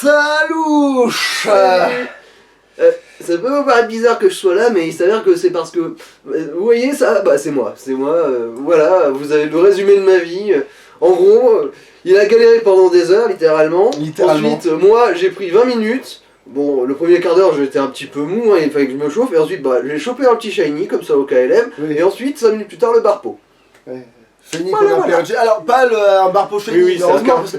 Salouche. Ça peut vous paraître bizarre que je sois là, mais il s'avère que c'est parce que... Vous voyez ça? Bah c'est moi, voilà, vous avez le résumé de ma vie. En gros, il a galéré pendant des heures, littéralement. Ensuite, moi, j'ai pris 20 minutes. Bon, le premier quart d'heure, j'étais un petit peu mou, hein, il fallait que je me chauffe. Et ensuite, bah, j'ai chopé un petit shiny, comme ça, au KLM. Oui. Et ensuite, 5 minutes plus tard, le barpo. Ouais. Shiny qu'on a perdu. Alors, pas un barpo shiny, Oui, heureusement. Parce que,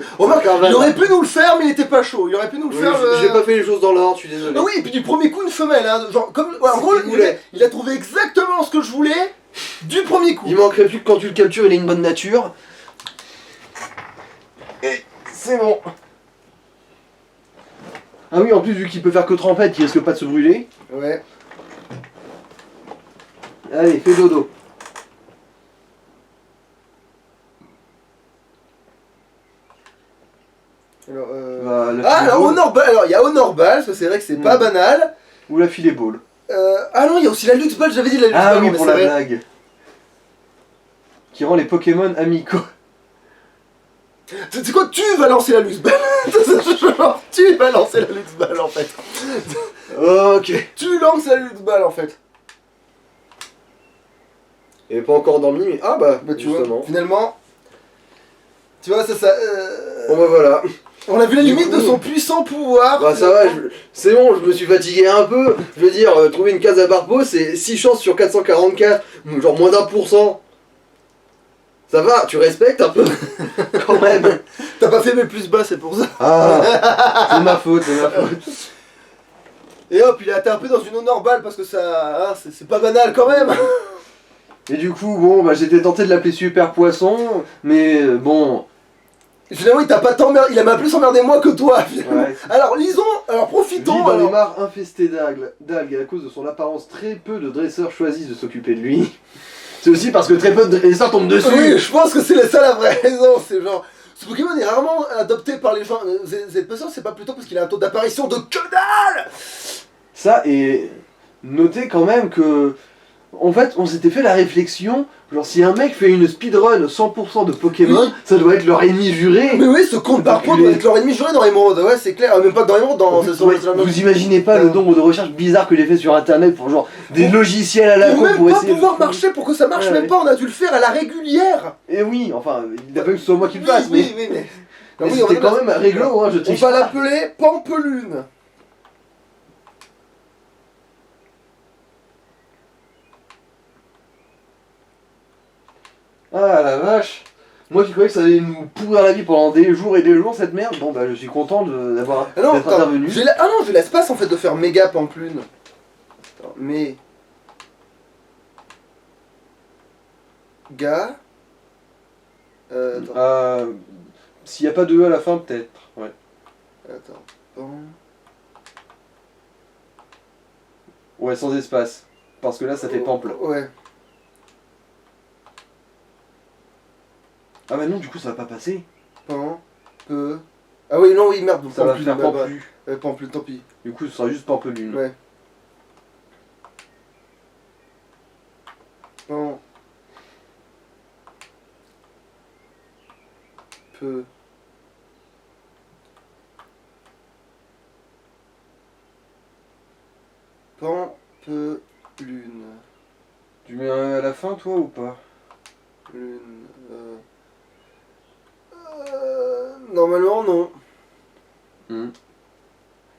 il aurait pu nous le faire, mais il était pas chaud. Il aurait pu nous le faire. J'ai pas fait les choses dans l'ordre, je suis désolé. Ah oui, et puis du premier coup, une femelle. Hein, genre, comme, ouais, en gros, il a trouvé exactement ce que je voulais du premier coup. Il manquerait plus que quand tu le captures, il a une bonne nature. Et c'est bon. Ah oui, en plus, vu qu'il peut faire que trempette, il risque pas de se brûler. Ouais. Allez, fais dodo. Alors, alors Honorball, alors il y a Honorball, parce que c'est vrai que c'est pas banal. Ou la filet ball. Ah non, il y a aussi la Lux Ball, j'avais dit la Lux Ball. Ah oui, pour la blague. Qui rend les Pokémon amicaux. C'est quoi, tu vas lancer la Lux Ball. Tu vas lancer la Lux Ball en fait. Ok. Tu lances la Lux Ball en fait. Il est pas encore dormi, mais... Ah bah, tu justement. vois, finalement... Tu vois, ça... Bon bah voilà. On a vu la limite de son puissant pouvoir. Bah ça va, c'est bon, je me suis fatigué un peu. Je veux dire, trouver une case à barpo, c'est 6 chances sur 444, genre moins d'1%. Ça va, tu respectes un peu quand même. T'as pas fait mes plus bas, c'est pour ça. Ah, c'est ma faute, c'est ma faute. Et hop, il a été un peu dans une Honorball parce que ça... Hein, c'est pas banal quand même. Et du coup, bon, bah j'étais tenté de l'appeler Super Poisson, mais bon... Finalement, il m'a plus emmerdé moi que toi. Ouais. Alors, profitons. Vit dans les mares infestées d'algues à cause de son apparence, très peu de dresseurs choisissent de s'occuper de lui. C'est aussi parce que très peu de dresseurs tombent dessus. Oui, je pense que c'est ça la vraie raison. C'est genre, ce Pokémon est rarement adopté par les gens. Vous êtes pas sûr, c'est pas plutôt parce qu'il a un taux d'apparition de que dalle. Ça, et notez quand même que... En fait, on s'était fait la réflexion, genre si un mec fait une speedrun 100% de Pokémon, oui, ça doit être leur ennemi juré. Mais oui, ce compte barpo doit être leur ennemi juré dans Emerald, ouais c'est clair, même pas que dans Emerald, dans... Vous imaginez pas le nombre de recherches bizarres que j'ai fait sur internet pour genre des logiciels à la con pour essayer... Pour pouvoir marcher, pour que ça marche même pas, on a dû le faire à la régulière. Et oui, enfin, il a pas eu que ce soit moi qui le fasse, mais... Mais c'était quand même réglo, hein, je te dis. On va l'appeler Pampelune. Ah la vache! Moi qui croyais que ça allait nous pourrir la vie pendant des jours et des jours cette merde, bon bah je suis content d'être intervenu. Ah non, j'ai l'espace en fait de faire méga Pampelune. Attends, s'il n'y a pas de E à la fin, peut-être. Ouais. Attends. Ouais, sans espace. Parce que là ça fait pample. Ouais. Ah bah non, du coup ça va pas passer. Ah oui, non, oui, merde. Ça va faire Pamplu. Pamplu, tant pis. Du coup ce sera juste Pampelune. Ouais. Pampelune. Tu mets un à la fin toi ou pas? Lune. Normalement non.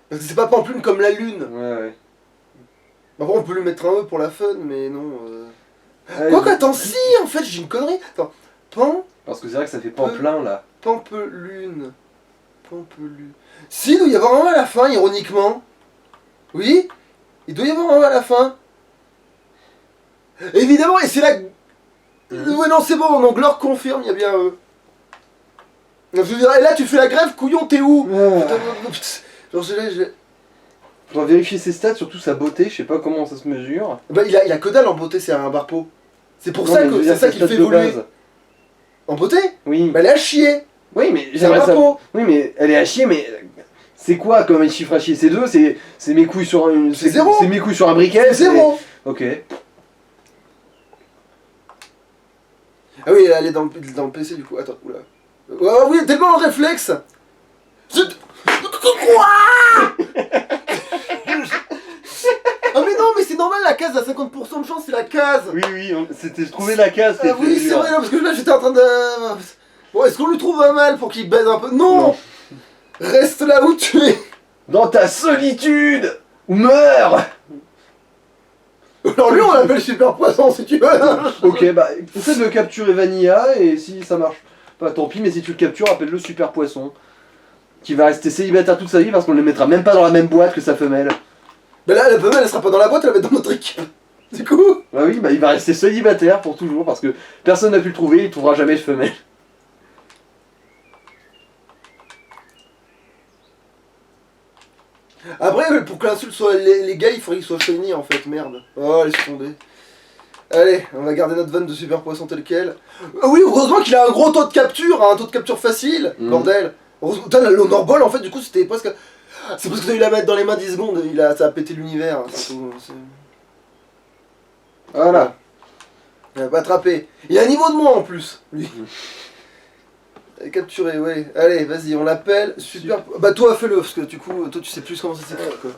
Parce que c'est pas Pampelune comme la lune. Ouais. Après on peut lui mettre un E pour la fun, mais non. Quoique attends, si en fait j'ai une connerie. Attends. Parce que c'est vrai que ça fait Pamplin là. Pampelune. Si, il doit y avoir un E à la fin, ironiquement. Oui, il doit y avoir un E à la fin. Évidemment, et c'est là... Ouais, non, c'est bon, donc Glor confirme, il y a bien un E. Et là, tu fais la grève, couillon, t'es où? Genre, Faudra vérifier ses stats, surtout sa beauté, je sais pas comment ça se mesure. Bah, il a que dalle en beauté, c'est un barpo. C'est pour ça que c'est ça qui le fait évoluer. En beauté? Oui. Bah, elle est à chier. Oui, mais j'aimerais ça. Oui, mais elle est à chier, mais c'est quoi comme un chiffre à chier? C'est 2, c'est mes couilles sur un... C'est 0. C'est mes couilles sur un briquet. C'est 0. Ok. Ah oui, elle est dans le PC du coup. Attends, oula. Oui, tellement un réflexe. Ah mais non, mais c'est normal, la case à 50% de chance, c'est la case. Oui, oui, c'était trouver la case. Ah oui, c'est vrai, non, parce que là j'étais en train de... Bon, est-ce qu'on lui trouve un mal pour qu'il baise un peu? Non, reste là où tu es. Dans ta solitude, ou meurs. Alors lui, on l'appelle Super Poisson, si tu veux. Ok, bah, essaie de le capturer Vanilla, et si ça marche pas, tant pis, mais si tu le captures, appelle-le Super Poisson. Qui va rester célibataire toute sa vie parce qu'on le mettra même pas dans la même boîte que sa femelle. Mais là, la femelle, elle sera pas dans la boîte, elle va être dans notre équipe. Du coup... Bah oui, bah il va rester célibataire pour toujours parce que personne n'a pu le trouver, il trouvera jamais de femelle. Après, pour que l'insulte soit les gars, il faudrait qu'il soit shiny en fait, merde. Oh, laisse tomber. Allez, on va garder notre vanne de Super Poisson tel quel. Ah oui, heureusement qu'il a un gros taux de capture, hein, un taux de capture facile, bordel. Putain, l'Honor Ball, en fait, du coup, c'était presque... C'est parce que t'as eu la mettre dans les mains 10 secondes, ça a pété l'univers. Voilà. Il va pas attraper. Il a un niveau de moi en plus, lui. Capturé, ouais. Allez, vas-y, on l'appelle Super... Bah toi, fais-le, parce que du coup, toi, tu sais plus comment ça s'écrit, quoi.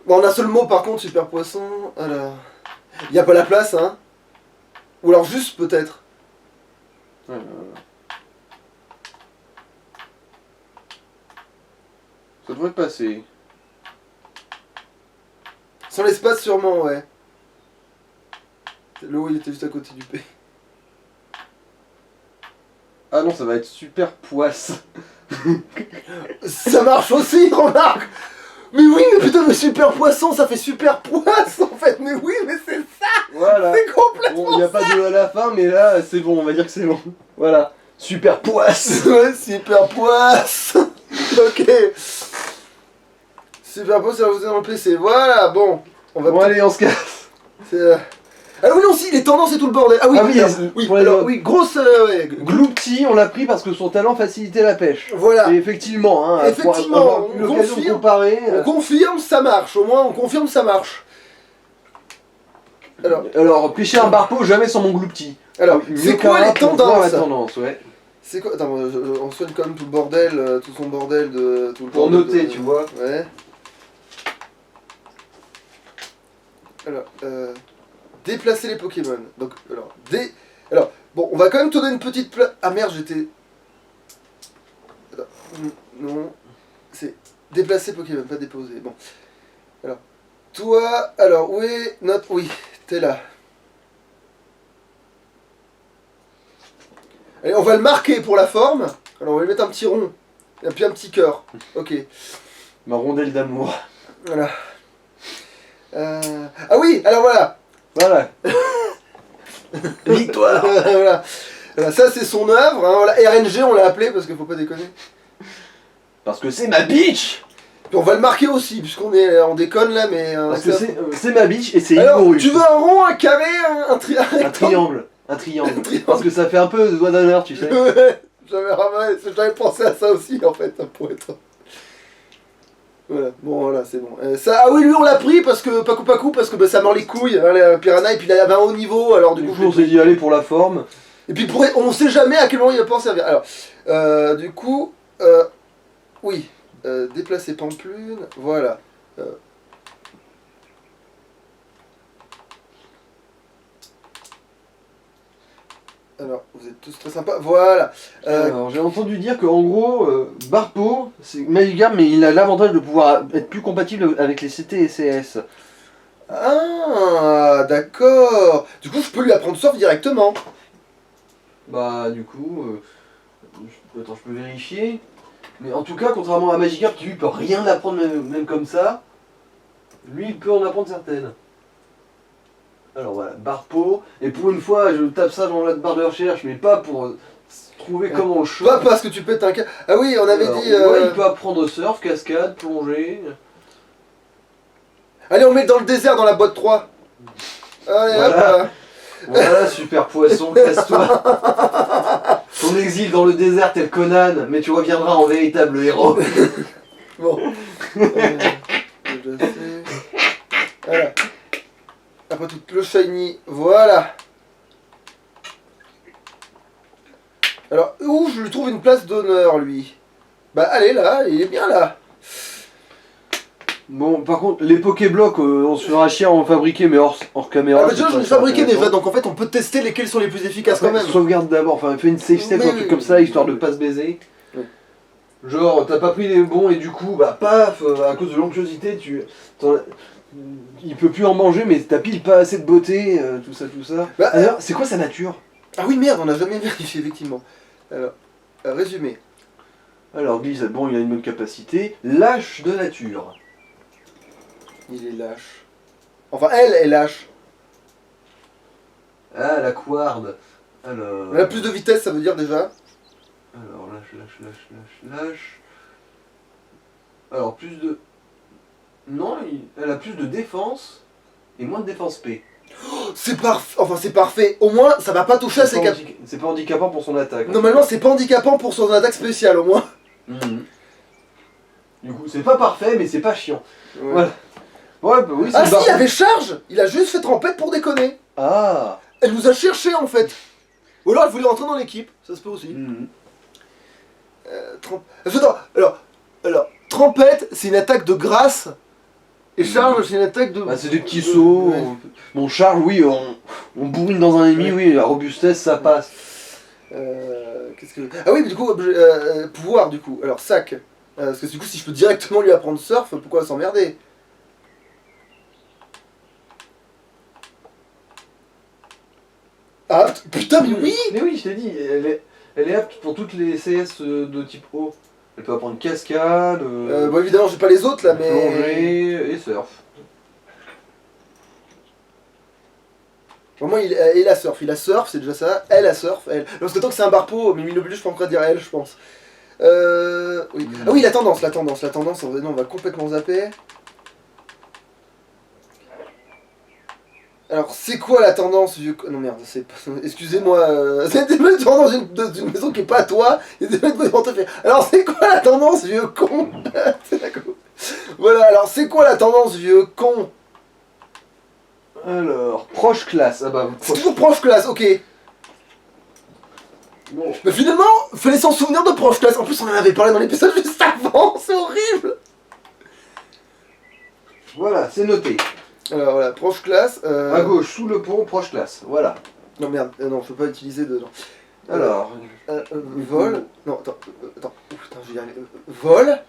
Bon, on a un seul mot, par contre, Super Poisson. Alors... Y a pas la place, hein. Ou alors juste, peut-être. Ça devrait passer. Sans l'espace, sûrement, ouais. Le O, il était juste à côté du P. Ah non, ça va être Super Poisse. Ça marche aussi, remarque. Mais oui, mais putain, le Super Poisson, ça fait Super Poisse, en fait. Mais oui, mais c'est ça. Voilà. C'est complètement Bon, il n'y a pas de à la fin, mais là, c'est bon, on va dire que c'est bon. Voilà. Super Poisse. Ouais, Super Poisse. Ok. Super Poisse, ça va vous dans le PC. Voilà, bon. On va Bon, allez, on se casse. Ah oui, non, si, les tendances et tout le bordel. Ah oui, Ah oui, alors, pour oui, les alors, autres. oui, grosse... ouais. Gloopty, on l'a pris parce que son talent facilitait la pêche. Voilà. Et effectivement, hein, Effectivement, pour avoir on eu l'occasion de confirme. comparer. On confirme, ça marche. Au moins, on confirme, ça marche. Alors, pêcher un barpeau, jamais sans mon Gloopty. Alors, Mieux c'est qu'un quoi les rat pour voir la tendances? tendance, ouais. C'est quoi? Attends, on soigne quand même tout le bordel, tout son bordel de... Tout le Pour bordel noter, de- tu vois. Ouais. Alors, déplacer les Pokémon. Donc, alors, bon, on va quand même te donner une petite place... Ah merde, j'étais... Attends, non... C'est déplacer Pokémon, pas déposer. Bon. Alors, toi... Alors, où est notre... Oui, t'es là. Allez, on va le marquer pour la forme. Alors, on va lui mettre un petit rond. Et puis un petit cœur. Ok. Ma rondelle d'amour. Voilà. Ah oui, alors voilà. Voilà. Victoire. Voilà. Voilà, ça c'est son œuvre. Hein, voilà. RNG, on l'a appelé parce qu'il faut pas déconner. Parce que c'est ma bitch. Puis on va le marquer aussi, puisqu'on on déconne là, mais... Parce que c'est ma bitch et c'est Alors, Igorus. tu veux un rond, un carré, un triangle? Un triangle. Un triangle. Un triangle. Parce que ça fait un peu de doigt d'honneur, tu sais. Ouais, j'avais pensé à ça aussi en fait, ça pourrait être... Voilà, bon voilà, c'est bon. Ça, ah oui, lui on l'a pris parce que, Paku, parce que bah, ça mord les couilles, hein, les piranhas, et puis il avait un haut niveau, alors du Du coup... coup, on s'est dit, allez pour la forme. Et puis on sait jamais à quel moment il va pouvoir servir. Alors, du coup, oui, déplacer Pamplune, voilà. Alors, vous êtes tous très sympas, voilà. Alors, j'ai entendu dire qu'en gros, Barpo, c'est Magikarp, mais il a l'avantage de pouvoir être plus compatible avec les CT et CS. Ah, d'accord. Du coup, je peux lui apprendre Surf directement. Bah, du coup, attends, je peux vérifier. Mais en tout cas, contrairement à Magikarp qui lui peut rien apprendre même comme ça, lui il peut en apprendre certaines. Alors voilà, Barpo, et pour une fois, je tape ça dans la barre de recherche, mais pas pour trouver comment on chope. Pas parce que tu pètes un cas. Ah oui, on avait Alors, dit... ouais, il peut apprendre surf, cascade, plongée. Allez, on met dans le désert dans la boîte 3. Allez, Voilà. hop là. Voilà, super poisson, casse-toi. Ton exil dans le désert tel Conan, mais tu reviendras en véritable héros. Bon. Je sais. Voilà. Après tout, le shiny, voilà. Alors, où je lui trouve une place d'honneur, lui? Bah, allez, là, il est bien là. Bon, par contre, les Pokéblocs, on se fera chier à en fabriquer, mais hors caméra. Ah bah c'est déjà pas j'en ai très fabriqué intéressant. déjà, donc en fait on peut tester lesquels sont les plus efficaces Après, quand même. sauvegarde d'abord, enfin fais une save state Oui, ou un truc oui, comme oui, ça, oui, histoire oui, de oui. pas se baiser. Oui. Genre, t'as pas pris les bons et du coup, bah paf, à cause de l'anxiosité, il peut plus en manger, mais t'as pile pas assez de beauté, tout ça, tout ça. Bah, D'ailleurs, c'est quoi sa nature? Ah oui merde, on n'a jamais vérifié effectivement. Alors, résumé. Alors, glissade, bon, il a une bonne capacité. Lâche de nature. Il est lâche. Enfin elle est lâche. Ah, la couarde. Alors. Elle a plus de vitesse ça veut dire déjà. Alors, lâche. Alors, plus de. Non, elle a plus de défense et moins de défense P. C'est parfait, enfin c'est parfait. Au moins ça va pas toucher à ses cap. C'est pas handicapant pour son attaque. Normalement c'est pas handicapant pour son attaque spéciale au moins. Mhm. Du coup, c'est pas parfait, mais c'est pas chiant. Ouais. Voilà. Ouais, bah oui, c'est Ah le si, barreau. il avait charge. Il a juste fait trempette pour déconner. Ah. Elle nous a cherché en fait. Ou alors elle voulait rentrer dans l'équipe, ça se peut aussi. Mhm. Attends, alors, trempette, c'est une attaque de grâce. Et charge, c'est une attaque de. Bah, c'est des petits sauts. Ouais. Bon, Charles, oui, on bourrine dans un ennemi, oui, la robustesse, ça passe. Qu'est-ce que. Ah oui, mais du coup, pouvoir du coup. Alors, sac. Parce que du coup, si je peux directement lui apprendre surf, pourquoi s'emmerder? Ah putain, mais oui! Mais oui, je t'ai dit, elle est apte pour toutes les CS de type O. Elle peut apprendre cascade, Bon, évidemment, j'ai pas les autres là, mais. plongée et surf. Au moins, il a surf. Il a surf, c'est déjà ça. Elle a surf. Elle. Parce que tant que c'est un barpo, mais milieu je peux encore dire elle, je pense. Oui. Ah oui, la tendance. Non, on va complètement zapper. Alors, c'est quoi la tendance, vieux con... Non, merde, c'est pas... Excusez-moi, c'est des mecs dans une maison qui est pas à toi, et des mecs qui vont te faire... Alors, c'est quoi la tendance, vieux con? C'est d'accord. Voilà, alors, c'est quoi la tendance, vieux con? Alors, proche classe. Ah bah, C'est toujours proche classe, ok. Bon. Mais finalement, fallait s'en souvenir de proche classe. En plus, on en avait parlé dans l'épisode juste avant, c'est horrible. Voilà, c'est noté. Alors, voilà, proche classe... À gauche, sous le pont, proche classe. Voilà. Non, merde, non, je peux pas utiliser de... Non. Alors, Vol. Non, attends. Ouf, putain, je vais y arriver. Vol.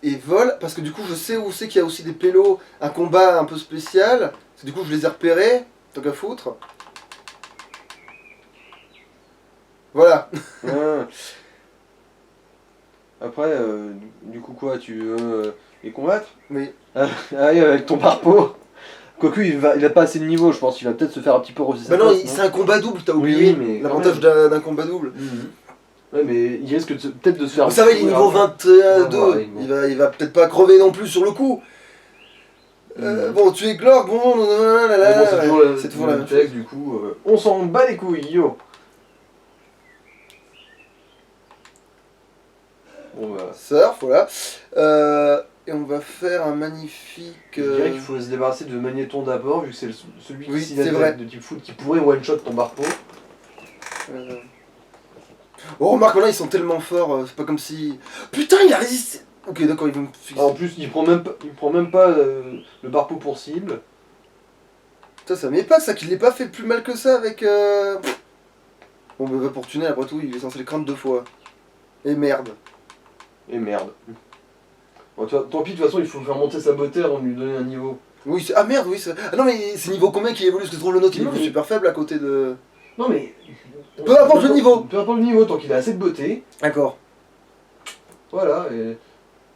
Et vol, parce que du coup, je sais où c'est qu'il y a aussi des pélos, un combat un peu spécial. Parce que du coup, je les ai repérés, tant qu'à foutre. Voilà. hein. Après, du coup, quoi, tu veux les combattre? Oui. Ah oui, avec ton parpo. Quoique, il a pas assez de niveau, je pense. Il va peut-être se faire un petit peu reposer sa Bah non, place, c'est un combat double, t'as oublié. Oui, mais quand l'avantage d'un combat double. Mhm. Ouais, mais il risque peut-être de se faire. Mais ça va, il est niveau 22. Ouais, bon. Il va peut-être pas crever non plus sur le coup. Bon, tu es Glorg, bon, Mais bon, c'est toujours la même chose. texte, du coup. On s'en bat les couilles, yo. Bon, bah. Surf, voilà. Et on va faire un magnifique. Je dirais qu'il faut se débarrasser de Magnéton d'abord, vu que c'est celui Oui, qui c'est vrai. de type foot qui pourrait one-shot ton barpo. Oh, remarque, là, ils sont tellement forts, c'est pas comme si. Putain, il a résisté! Ok, d'accord, ils vont me fixer. En plus, il prend même pas le barpo pour cible. Putain, ça m'est pas ça qu'il l'ait pas fait plus mal que ça avec. Bon, bah, va pour tunnel, après tout, il est censé les craindre 2 fois. Et merde. Et merde. Bon, tant pis, de toute façon, il faut faire monter sa beauté avant de lui donner un niveau. Oui, c'est. Ah merde, oui, c'est. Ah non, mais c'est niveau combien qui évolue? Parce que je trouve le note il Non, est mais- super faible à côté de. Non, mais. Peu importe le niveau. Peu importe le niveau, tant qu'il a assez de beauté, D'accord. voilà, et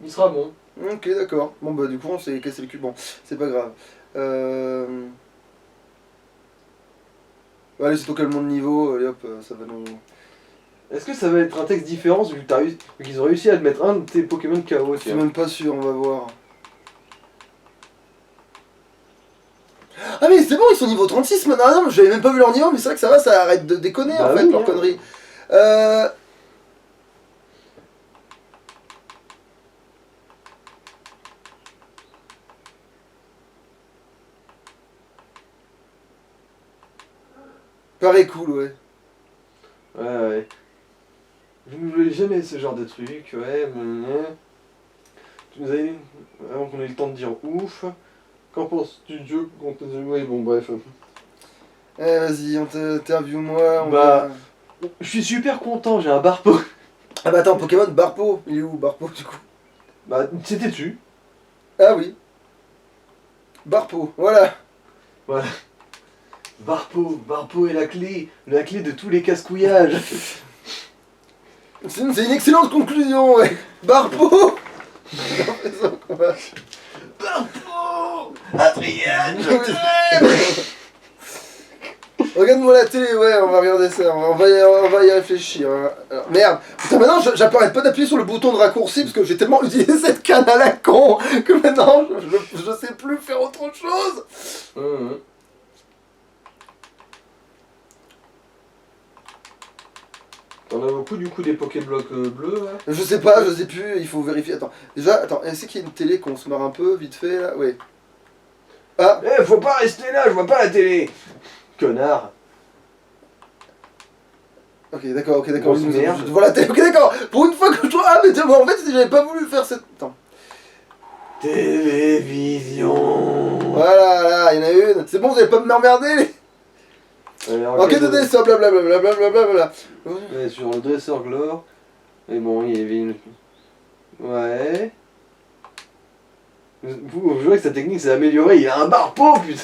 il sera bon. Ok, d'accord. Bon, bah, du coup, on s'est cassé le cul. Bon, c'est pas grave. Allez, c'est ton calmement de niveau, allez hop, ça va nous. Est-ce que ça va être un texte différent vu qu'ils ont réussi à te mettre un de tes Pokémon KO? Je suis même pas sûr, on va voir. Ah mais c'est bon, ils sont niveau 36 maintenant. Ah non, j'avais même pas vu leur niveau, mais c'est vrai que ça va, ça arrête de déconner Bah en fait, oui, leur hein. connerie. Paraît cool, ouais. Ouais. Vous ne voulez jamais ce genre de truc, ouais. vous avez... Avant qu'on ait le temps de dire ouf. Qu'en penses-tu du jeu qu'on t'a... Oui, bon, bref. Vas-y, interview-moi. Bah, je suis super content, j'ai un Barpo. Ah bah attends, Pokémon Barpo. Il est où Barpo du coup? Bah, c'était dessus. Ah oui. Barpo, voilà. Voilà. Barpo est la clé de tous les casse-couillages. C'est une excellente conclusion, ouais. Barpo. Barpo, Adrien, je t'aime. Regarde-moi la télé, ouais, on va regarder ça, on va y réfléchir. Hein. Alors, merde, putain, maintenant j'arrête pas d'appuyer sur le bouton de raccourci parce que j'ai tellement utilisé cette canne à la con que maintenant je sais plus faire autre chose. T'en as beaucoup du coup des Pokéblocs bleus là. Je sais pas, je sais plus, il faut vérifier. Attends, déjà, attends, est-ce qu'il y a une télé qu'on se marre un peu, vite fait là? Ouais. Ah, Eh, faut pas rester là, je vois pas la télé. Connard. ok, d'accord. Grosse merde. Je vois la télé, ok, d'accord. Pour une fois que je vois. Ah, mais tiens, bon, en fait, j'avais pas voulu faire cette. Attends. Télévision. Voilà, là, il y en a une. C'est bon, vous allez pas m'emmerder les. Enquête de dessin, blablabla. Ouais, sur le dresseur Glore. Mais bon, il y avait une. Ouais. Vous voyez que sa technique s'est améliorée, il a un Barpo, putain.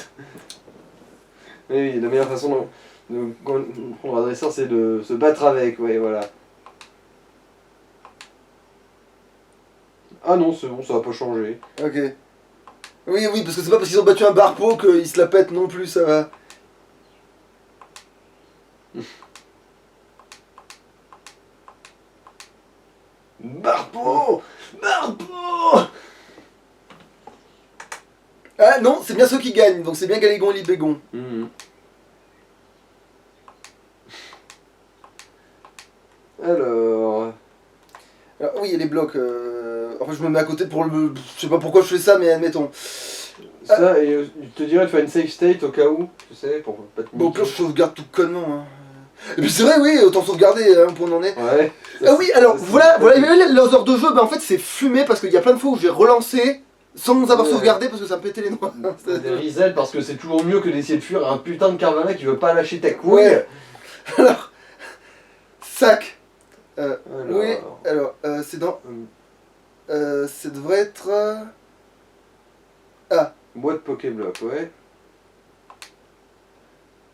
Oui, la meilleure façon de prendre un dresseur, c'est de se battre avec, ouais, voilà. Ah non, c'est bon, ça va pas changer. Ok. Oui, parce que c'est pas parce qu'ils ont battu un Barpo qu'ils se la pètent non plus, ça va. Barpo, Ah non, c'est bien ceux qui gagnent, donc c'est bien Galégon et Libégon. Alors... Alors, oui, il y a les blocs. Enfin, je me mets à côté pour le. Je sais pas pourquoi je fais ça, mais admettons. Ça, et je te dirais de faire une save state au cas où, tu sais, pour pas te Bon, au niquer. pire, je sauvegarde tout connement. Hein. Et puis c'est vrai, oui, autant sauvegarder hein, pour on en est. Ouais. Ah oui, alors voilà, les heures de jeu, bah en fait c'est fumé parce qu'il y a plein de fois où j'ai relancé sans nous avoir Ouais. sauvegardé parce que ça me pétait les noix. Des riselles parce que c'est toujours mieux que d'essayer de fuir un putain de Carvana qui veut pas lâcher ta couille. Ouais. Alors, sac. Alors... Oui, alors, c'est dans. Ça devrait être. Ah, Boîte Pokéblock, ouais.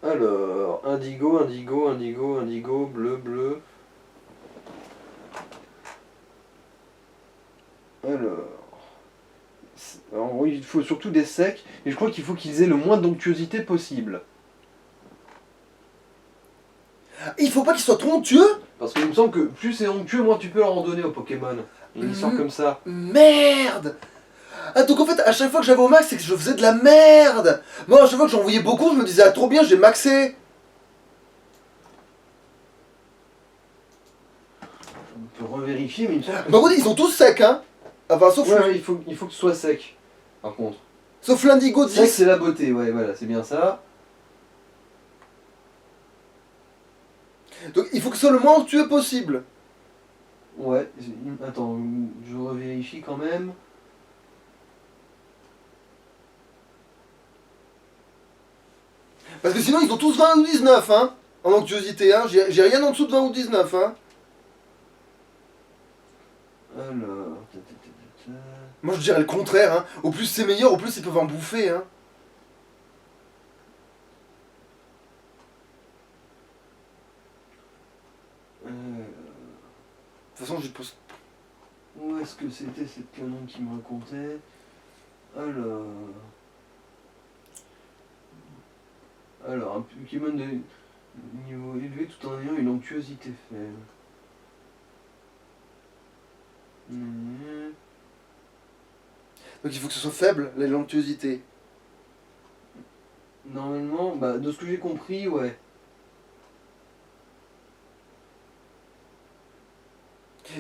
Alors, indigo, bleu. Alors, en gros, il faut surtout des secs, et je crois qu'il faut qu'ils aient le moins d'onctuosité possible. il faut pas qu'il soit trop onctueux. Parce qu'il me semble que plus c'est onctueux, moins tu peux leur en donner aux Pokémon. Il y a une histoire comme ça. Merde. Ah donc en fait à chaque fois que j'avais au max c'est que je faisais de la merde. Moi à chaque fois que j'en voyais beaucoup je me disais ah trop bien j'ai maxé. On peut revérifier, mais il me semble que... Par contre ils sont tous secs hein. Enfin sauf, Ouais, il faut que ce soit sec, par contre. sauf l'indigo 10. Sec, c'est la beauté, ouais, voilà, c'est bien ça. Donc il faut que ce soit le moins onctueux possible. Ouais, attends, je revérifie quand même. Parce que sinon ils ont tous 20 ou 19 hein. En onctuosité hein. J'ai rien en dessous de 20 ou 19 hein. Alors... Moi je dirais le contraire hein. Au plus c'est meilleur, au plus ils peuvent en bouffer hein. De toute façon j'y pose. Où est-ce que c'était cette canon qui me racontait? Alors, un Pokémon de niveau élevé tout en ayant une onctuosité faible. Donc il faut que ce soit faible, l'onctuosité. Normalement, bah, de ce que j'ai compris, ouais.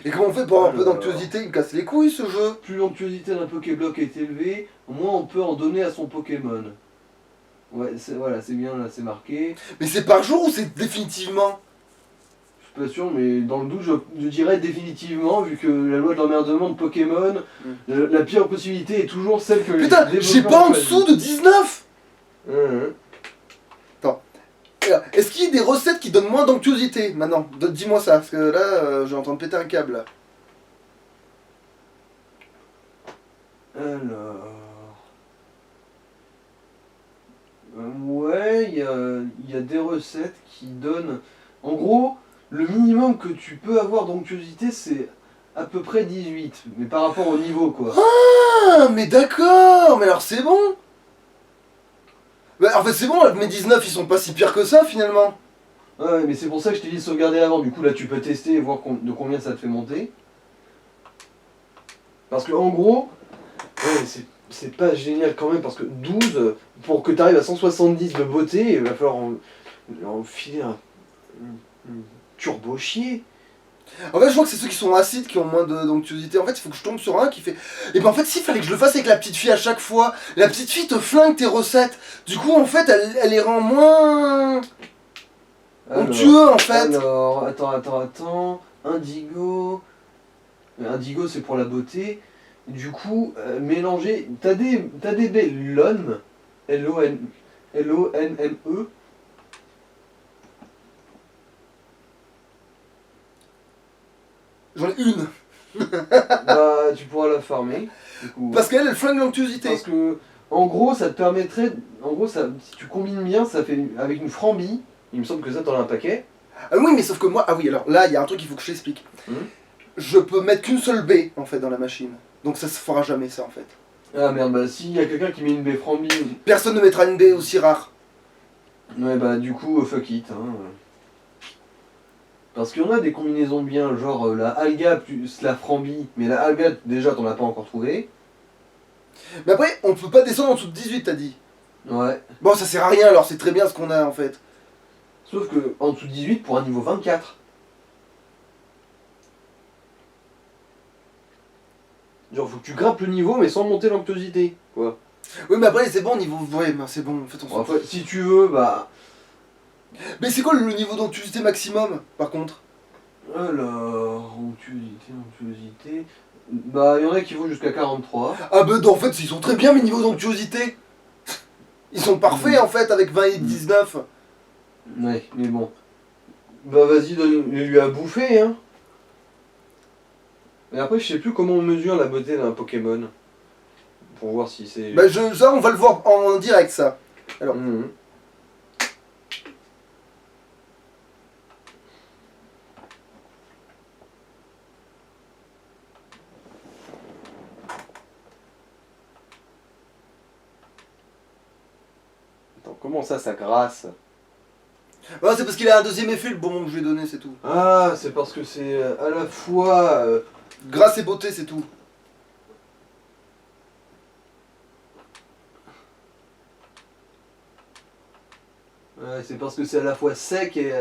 Et comment on fait pour avoir un peu Alors. d'onctuosité? Il me casse les couilles ce jeu. Plus l'onctuosité d'un Pokéblock est élevée, moins on peut en donner à son Pokémon. Ouais, voilà, c'est bien, là, c'est marqué. Mais c'est par jour ou c'est définitivement? suis pas sûr, mais dans le doute, je dirais définitivement, vu que la loi de l'emmerdement de Pokémon, la pire possibilité est toujours celle que Putain, les j'ai développeurs pas en ont dessous choisie. de 19. Hein. Alors, est-ce qu'il y a des recettes qui donnent moins d'onctuosité maintenant? Dis-moi ça, parce que là, je suis en train de péter un câble. Là. Alors... ouais, il y a des recettes qui donnent... En gros, le minimum que tu peux avoir d'onctuosité, c'est à peu près 18. Mais par rapport au niveau, quoi. Ah, mais d'accord, mais alors c'est bon. Bah, en fait, c'est bon, mes 19 ils sont pas si pires que ça finalement. Ouais, mais c'est pour ça que je t'ai dit de sauvegarder avant. Du coup, là, tu peux tester et voir de combien ça te fait monter. Parce que, en gros, ouais, c'est pas génial quand même. Parce que 12, pour que tu arrives à 170 de beauté, il va falloir en filer un turbo chier. En fait, je vois que c'est ceux qui sont acides qui ont moins d'onctuosité. En fait, il faut que je tombe sur un qui fait. Et ben en fait, s'il fallait que je le fasse avec la petite fille à chaque fois, la petite fille te flingue tes recettes. Du coup, en fait, elle les rend moins onctueux en fait. Alors, attends. Indigo. Indigo, c'est pour la beauté. Du coup, mélanger. T'as des baies LON. L-O-N-M-E. J'en ai une. Bah, tu pourras la farmer. Du coup. Parce qu'elle, elle flingue l'onctuosité. Parce que, en gros, ça te permettrait. En gros, ça, si tu combines bien, ça fait avec une frambie. Il me semble que ça, t'en as un paquet. Ah oui, mais sauf que moi. Ah oui, alors là, il y a un truc qu'il faut que je t'explique. Je peux mettre qu'une seule baie en fait dans la machine. Donc ça se fera jamais ça en fait. Ah merde, bah s'il y a quelqu'un qui met une baie frambie. Personne ne mettra une baie aussi rare. Ouais, bah du coup, fuck it. Hein. Parce qu'il y en a des combinaisons bien, genre la alga plus la frambie. Mais la alga, déjà, t'en as pas encore trouvé. Mais après, on peut pas descendre en dessous de 18, t'as dit. Ouais. Bon, ça sert à rien alors, c'est très bien ce qu'on a en fait. Sauf que en dessous de 18 pour un niveau 24. Genre, faut que tu grimpes le niveau, mais sans monter l'onctuosité. Quoi. Oui, mais après, c'est bon, niveau. Ouais, bah, c'est bon, en fait, on s'en En fout. fait, si tu veux, bah. Mais c'est quoi le niveau d'onctuosité maximum par contre? Alors, onctuosité. Bah, il y en a qui vont jusqu'à 43. Ah, bah, en fait, ils sont très bien mes niveaux d'onctuosité. Ils sont parfaits en fait avec 20 et 19. Ouais, mais bon. Bah, vas-y, donne-lui à bouffer, hein. Mais après, je sais plus comment on mesure la beauté d'un Pokémon. Pour voir si c'est. Bah, ça, on va le voir en direct ça. Alors. Mhm. Attends, comment ça grasse? Ouais, c'est parce qu'il a un deuxième effet le bonbon que je lui ai donné, c'est tout. Ah, c'est parce que c'est à la fois. Grâce et beauté, c'est tout. Ouais, c'est parce que c'est à la fois sec et.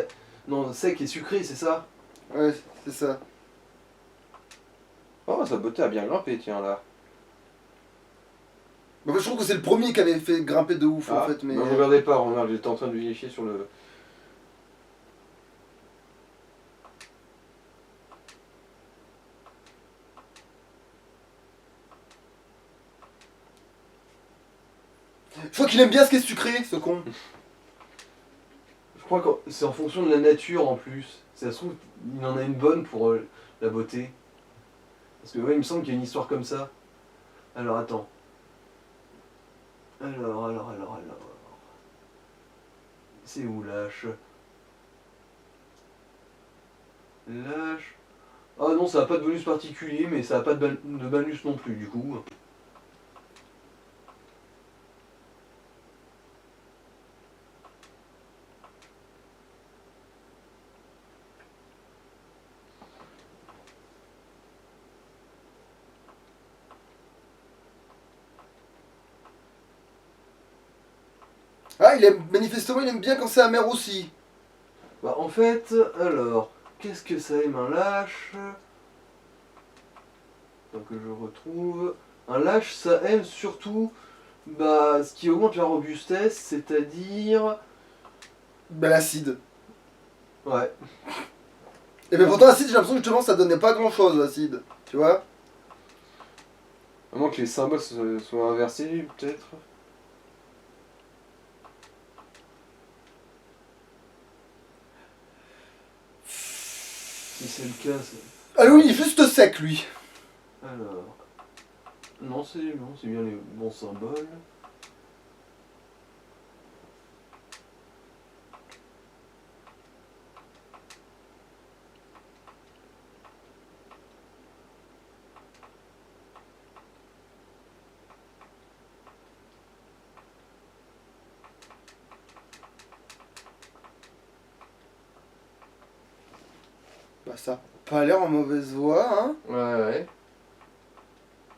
Non, sec et sucré, c'est ça? Ouais, c'est ça. Oh, sa beauté a bien grimpé, tiens là. En fait, je trouve que c'est le premier qui avait fait grimper de ouf en Ah, fait, mais. non, regardez pas, regarde, j'étais en train de vérifier sur le. Je crois qu'il aime bien ce qui est sucré, ce con. Je crois que c'est en fonction de la nature en plus. Si ça se trouve, il en a une bonne pour la beauté. Parce que ouais, il me semble qu'il y a une histoire comme ça. Alors attends. Alors. C'est où lâche? Lâche. Ah non, ça a pas de bonus particulier, mais ça a pas de bonus non plus du coup. Ah, manifestement, il aime bien quand c'est amer aussi. Bah en fait, alors, qu'est-ce que ça aime un lâche? Donc je retrouve. Un lâche, ça aime surtout bah, ce qui augmente la robustesse, c'est-à-dire. Bah, l'acide. Ouais. Et mais pourtant, acide, j'ai l'impression que justement ça donnait pas grand chose, acide. Tu vois? À moins que les symboles soient inversés, peut-être. Si c'est le cas, c'est... Ah oui, il est juste sec, lui. Alors... Non, c'est bien les bons symboles. Bah ça a pas l'air en mauvaise voie, hein. Ouais.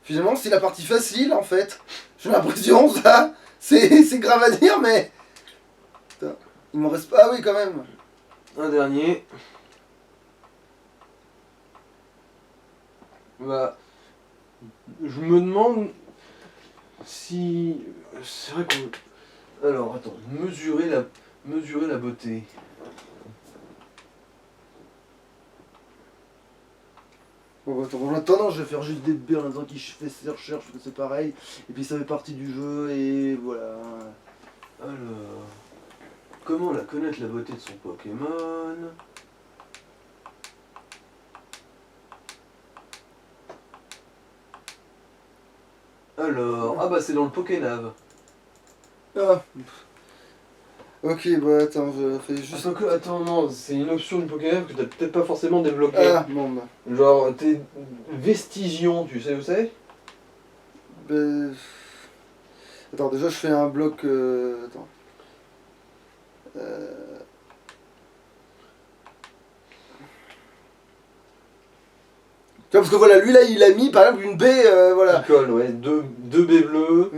Finalement, c'est la partie facile, en fait. J'ai l'impression, ça. C'est grave à dire, mais... Putain, il m'en reste pas... Ah oui, quand même. Un dernier. Bah... Je me demande si... C'est vrai qu'on... Alors, attends. Mesurer la beauté. Bon, bah, attends, en attendant, je vais faire juste des B en attendant qu'il fait ses recherches, parce que c'est pareil. Et puis ça fait partie du jeu, et voilà. Alors... Comment la connaître la beauté de son Pokémon? Alors... Ah bah c'est dans le Pokénav. Ah. Ok, bah attends, je fais juste... Attends, non, c'est une option du Pokénav que t'as peut-être pas forcément développée. Ah, bon, bah... Genre, tes vestigions, tu sais où c'est? bah, Attends, déjà, je fais un bloc... Attends. Tu vois, parce que voilà, lui là, il a mis par exemple une B, voilà. Qui colle, ouais, deux baies bleues.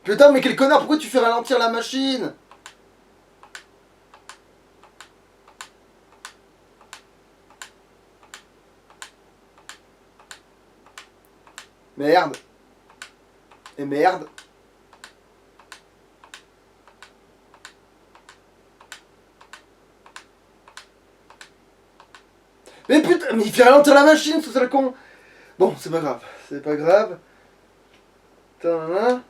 Putain, mais quel connard, pourquoi tu fais ralentir la machine? Merde. Et merde. Mais putain, mais il fait ralentir la machine, ce sale con. Bon, c'est pas grave, c'est pas grave. Putain,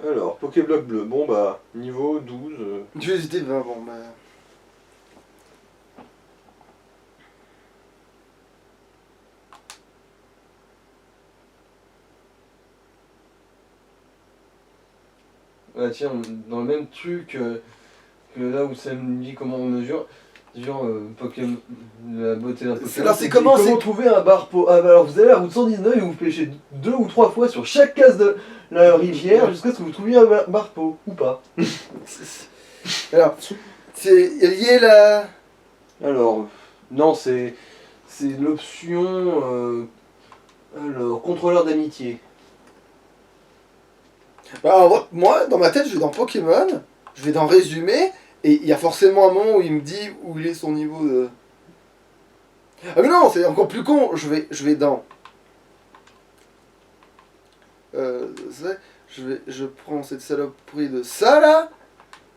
Alors, Pokébloc bleu, bon bah, niveau 12. Tu hésité, ben bon, bah... Ah tiens, dans le même truc que là où ça me dit comment on mesure, genre Pokémon, la beauté d'un Pokémon. Alors, c'est comment, c'est... trouver un barpo. Ah bah alors vous allez à la route 119 et vous pêchez 2 ou 3 fois sur chaque case de la rivière jusqu'à ce que vous trouviez un barpo, ou pas. Alors, c'est lié là... Alors, non, c'est l'option alors contrôleur d'amitié. Bah, en vrai, moi, dans ma tête, je vais dans Pokémon, je vais dans résumé, et il y a forcément un moment où il me dit où il est son niveau de... Ah mais non, c'est encore plus con, je vais dans... je prends cette saloperie de ça là,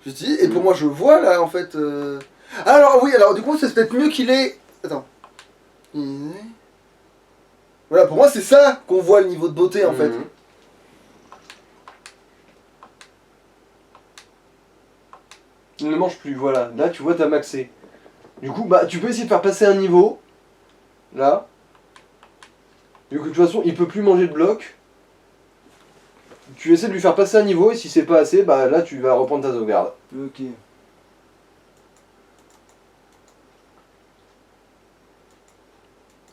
je dis, et pour moi je vois là en fait... Alors oui, alors du coup c'est peut-être mieux qu'il est... Attends. Voilà, pour moi c'est ça qu'on voit le niveau de beauté en fait. Il ne mange plus, voilà. Là, tu vois, t'as maxé. Du coup, bah, tu peux essayer de faire passer un niveau. Là. Du coup, de toute façon, il peut plus manger de bloc. Tu essaies de lui faire passer un niveau, et si c'est pas assez, bah là, tu vas reprendre ta sauvegarde. Ok.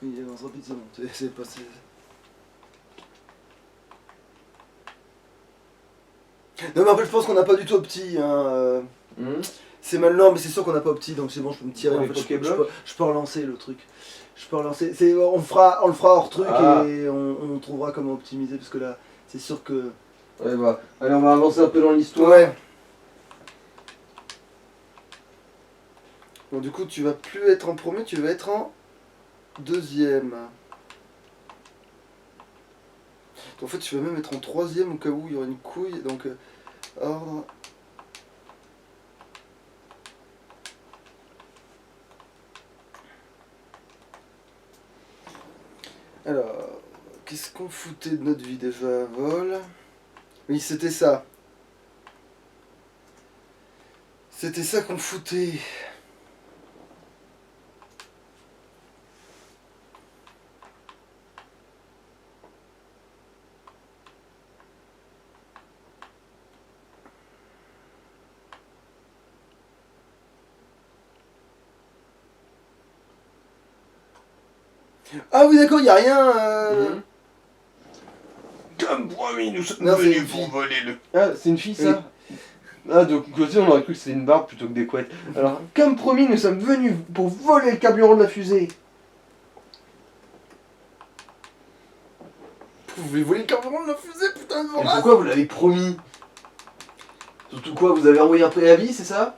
Il avance rapide, c'est bon, c'est passé. Non mais en fait je pense qu'on n'a pas du tout opti, hein. C'est maintenant, mais c'est sûr qu'on n'a pas opti, donc c'est bon, je peux me tirer. Pour En les fait, Pokéblocs je peux relancer le truc. Je peux relancer. On le fera hors truc et on trouvera comment optimiser parce que là, c'est sûr que. Ouais, bah, allez, on va avancer un peu dans l'histoire. Ouais. Bon, du coup, tu vas plus être en premier, tu vas être en deuxième. En fait, tu vas même être en troisième au cas où il y aura une couille, donc ordre. Alors, qu'est-ce qu'on foutait de notre vie déjà à vol? Oui, c'était ça. C'était ça qu'on foutait. Ah oui, d'accord, il a rien. Mhm. Comme promis, nous sommes Non, c'est venus une pour fille. voler le... Ah, c'est une fille ça. Ah, de côté, on aurait cru que c'était une barbe plutôt que des couettes. Alors, comme promis, nous sommes venus pour voler le carburant de la fusée. Vous voulez voler le carburant de la fusée, putain de Et vorace. pourquoi vous l'avez promis? Surtout quoi, vous avez envoyé un préavis, c'est ça?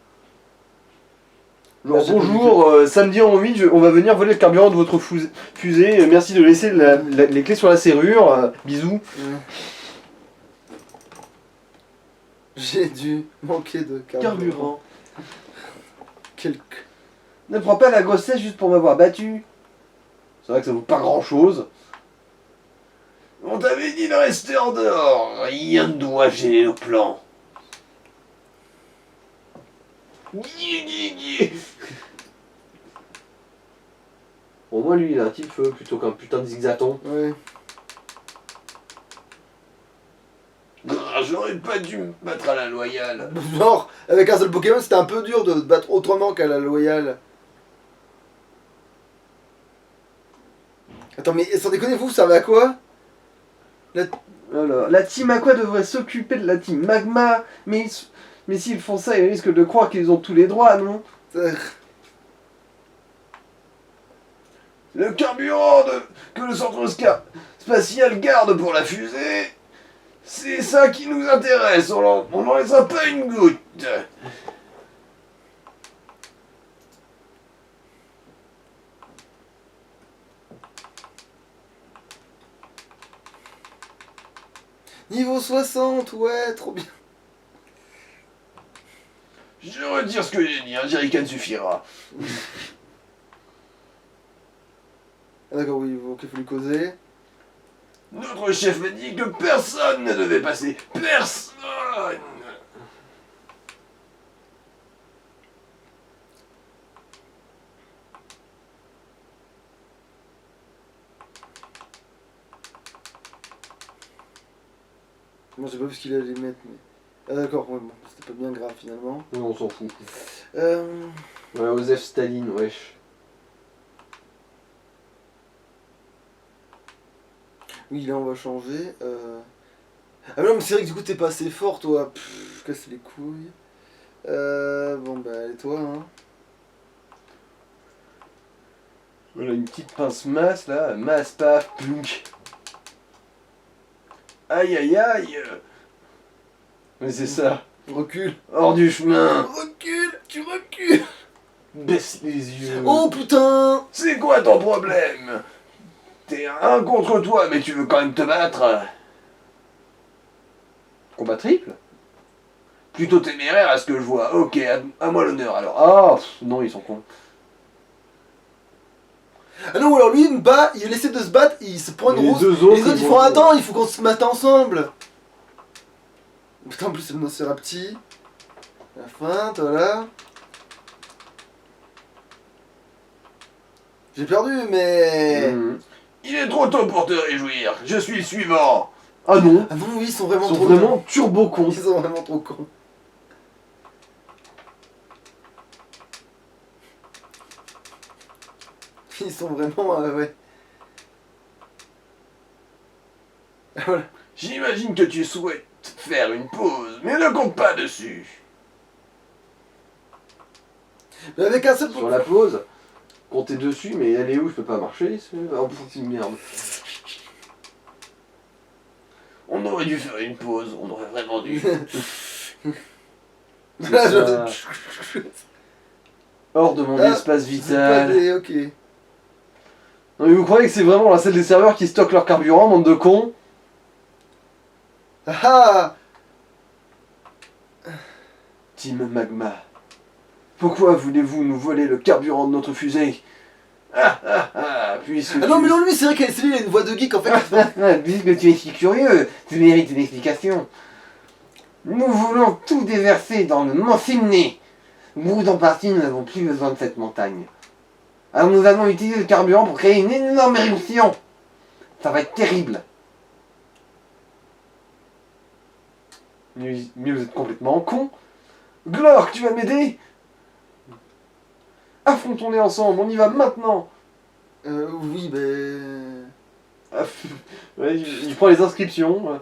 Genre, Ah, j'ai pas bonjour, samedi en 8, on va venir voler le carburant de votre fusée. Merci de laisser les clés sur la serrure. Bisous. J'ai dû manquer de carburant. Quel... Ne prends pas la grossesse juste pour m'avoir battu. C'est vrai que ça vaut pas grand chose. On t'avait dit de rester en dehors. Rien ne doit gêner nos plans. Au moins, lui, il a un type feu plutôt qu'un putain de zigzaton. Ouais. Ah, j'aurais pas dû me battre à la loyale. Genre, avec un seul Pokémon, c'était un peu dur de se battre autrement qu'à la loyale. Attends, mais sans déconner, vous servez à quoi? Alors, la team Aqua devrait s'occuper de la team Magma, mais s'ils font ça, ils risquent de croire qu'ils ont tous les droits, non? Le carburant que le centre spatial garde pour la fusée, c'est ça qui nous intéresse. On n'en laissera pas une goutte. Niveau 60, ouais, trop bien. Je retire ce que j'ai dit, un jerrycan suffira. Ah, d'accord, oui, ok, faut lui causer. Notre chef m'a dit que personne ne devait passer. Personne. Moi, j'ai pas vu ce qu'il allait mettre, mais. Ah, d'accord, ouais, bon, c'était pas bien grave finalement. Oui, on s'en fout. Euh. Ouais, Joseph Staline, wesh. Oui, là, on va changer. Ah, mais non, mais c'est vrai que du coup, t'es pas assez fort, toi. Pff, casse les couilles. Bon, bah, allez, toi, hein. Voilà, une petite pince masse là, masse, paf, plunk. Aïe aïe aïe. Mais c'est ça. Recule. Hors du chemin. Recule, tu recules. Baisse les yeux. Oh putain. C'est quoi ton problème? T'es un contre toi, mais tu veux quand même te battre. Combat triple? Plutôt téméraire à ce que je vois. Ok, à moi l'honneur alors. Ah, non, ils sont cons. Ah non, ou alors lui, il me bat, il essaie de se battre, il se prend une Les rose. deux Et autres, les autres, ils ils vont- font attends, il faut qu'on se mette ensemble. Putain, en plus, c'est le Nosferapti. La feinte, voilà. J'ai perdu, mais. Mhm. Il est trop tôt pour te réjouir. Je suis le suivant. Ah non, Ah non, oui, ils sont ils vraiment sont trop vraiment turbo cons. Ils sont vraiment trop cons. Ils sont vraiment. Ouais. Ah, voilà. J'imagine que tu souhaites faire une pause, mais ne compte pas dessus. Mais avec un seul Sur la pause, comptez dessus, mais elle est où? Je peux pas marcher. Oh putain de merde. On aurait dû faire une pause, on aurait vraiment dû. Là, ça. Hors de mon Ah, espace c'est pas vital. des. Ok. Non, mais vous croyez que c'est vraiment la salle des serveurs qui stocke leur carburant, bande de cons? Ah. Team Magma. Pourquoi voulez-vous nous voler le carburant de notre fusée? Puisque Ah non, mais non, lui, c'est vrai c'est lui, il a une voix de geek, en fait. Puisque tu es si curieux, tu mérites une explication. Nous voulons tout déverser dans le Mont Simné. Nous, en partie, nous n'avons plus besoin de cette montagne. Alors nous allons utiliser le carburant pour créer une énorme éruption. Ça va être terrible. Mais vous êtes complètement con. Glork, tu vas m'aider? Affrontons-les ensemble, on y va maintenant. Oui, ben... Ah, ouais, il prend les inscriptions.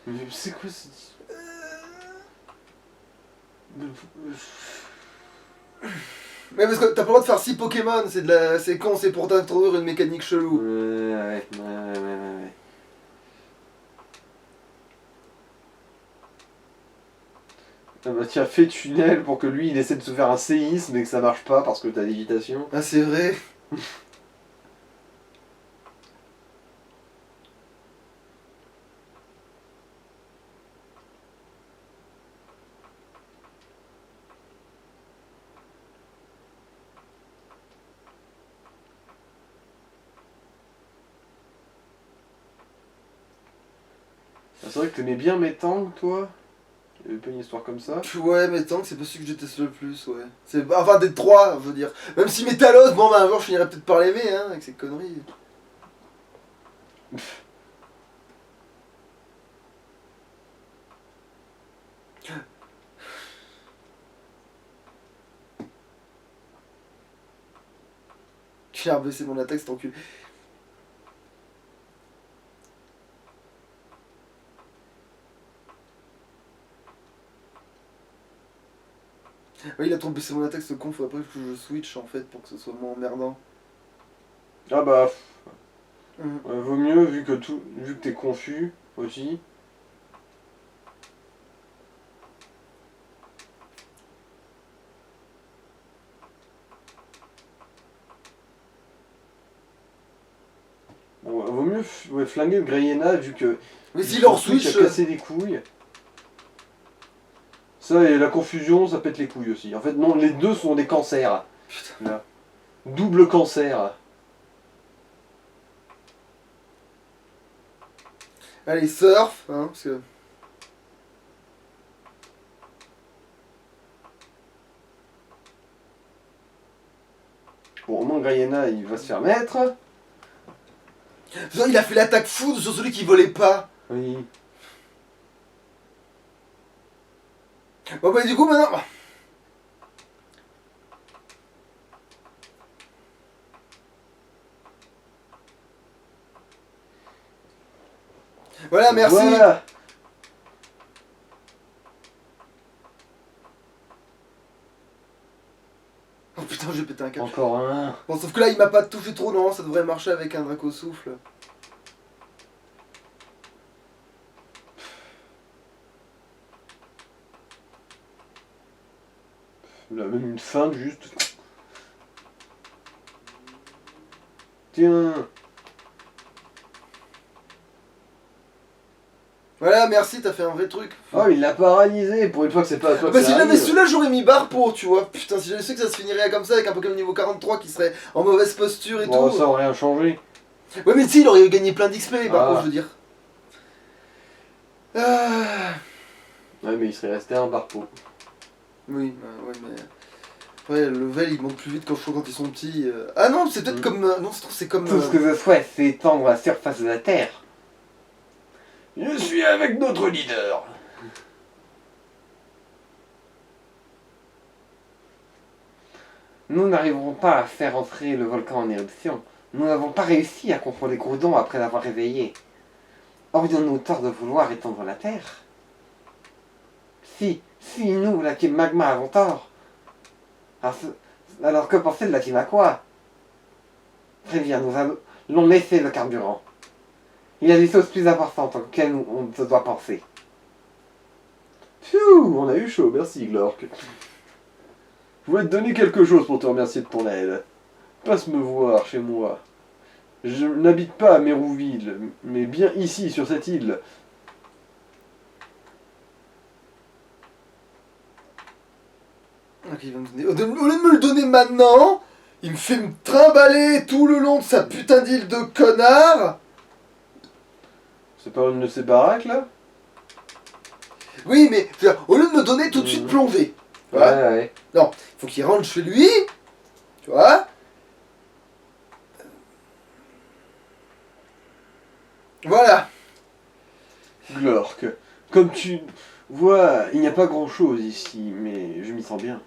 Mais c'est quoi ce... Mais parce que t'as pas le droit de faire 6 Pokémon, c'est con, c'est pour t'introduire une mécanique chelou. Ouais. Ah bah tiens, fais tunnel pour que lui il essaie de se faire un séisme et que ça marche pas parce que t'as lévitation. Ah, c'est vrai. Ah, c'est vrai que t'aimais bien mes tanks, toi. Il y avait pas une histoire comme ça. Ouais, mais tant que c'est pas celui que je déteste le plus, ouais. Enfin, des trois, je veux dire. Même si Métalos, bon, bah un jour je finirais peut-être par l'aimer, hein, avec ses conneries. Tu as baissé mon attaque, c'est enculé. Oui, il a trop baissé mon attaque, ce con, faudrait pas que je switch en fait pour que ce soit moins emmerdant. Ah bah, Mhm. vaut mieux vu que t'es confus aussi. Bon, vaut mieux ouais, flinguer le Greyena vu que Mais s'il leur Switch switch. a cassé les couilles. Ça et la confusion, ça pète les couilles aussi. En fait, non, les deux sont des cancers. Putain. Là. Double cancer. Allez, surf, hein, parce que. Bon, au moins Greyena, il va se faire mettre. Il a fait l'attaque foudre sur celui qui volait pas. Oui. Bon, bah, du coup, maintenant. Voilà, merci. Voilà. Oh putain, j'ai pété un câble. Encore un. Bon, sauf que là, il m'a pas touché trop, non, ça devrait marcher avec un Draco souffle. Il a même une feinte juste. Tiens. Voilà, merci, t'as fait un vrai truc. Oh, il l'a paralysé. Pour une fois que c'est pas à toi Bah, que si ça j'avais arrive. celui-là, j'aurais mis barre pour, tu vois. Putain, si j'avais su que ça se finirait comme ça, avec un Pokémon niveau 43 qui serait en mauvaise posture et Bon, tout. ça aurait rien changé. Ouais, mais si, il aurait gagné plein d'XP, par Ah. contre, je veux dire. Ah. Ouais, mais il serait resté un barpo. Oui, bah, ouais, mais. Ouais, le level il monte plus vite quand ils sont petits. Ah non, c'est peut-être comme. Non, c'est comme. Tout ce que je souhaite, c'est étendre la surface de la Terre. Je suis avec notre leader. Nous n'arriverons pas à faire entrer le volcan en éruption. Nous n'avons pas réussi à contrôler Groudon après l'avoir réveillé. Aurions-nous tort de vouloir étendre la Terre? Si nous, la team Magma, avons tort. Alors que penser de la team Aqua? Très bien, nous allons laisser le carburant. Il y a des choses plus importantes auxquelles on se doit penser. Pfiou, on a eu chaud, merci Glork. Je voulais te donner quelque chose pour te remercier de ton aide. Passe me voir chez moi. Je n'habite pas à Mérouville, mais bien ici, sur cette île. Ok. Ok, il va me donner. Au lieu de me le donner maintenant, il me fait me trimballer tout le long de sa putain d'île de connard. C'est pas une de ces baraques là? Oui, mais je veux dire, au lieu de me donner tout de suite Mhm. plongée, tu vois, Ouais. faut qu'il rentre chez lui, tu vois. Voilà. Glork, comme tu vois, il n'y a pas grand chose ici, mais je m'y sens bien.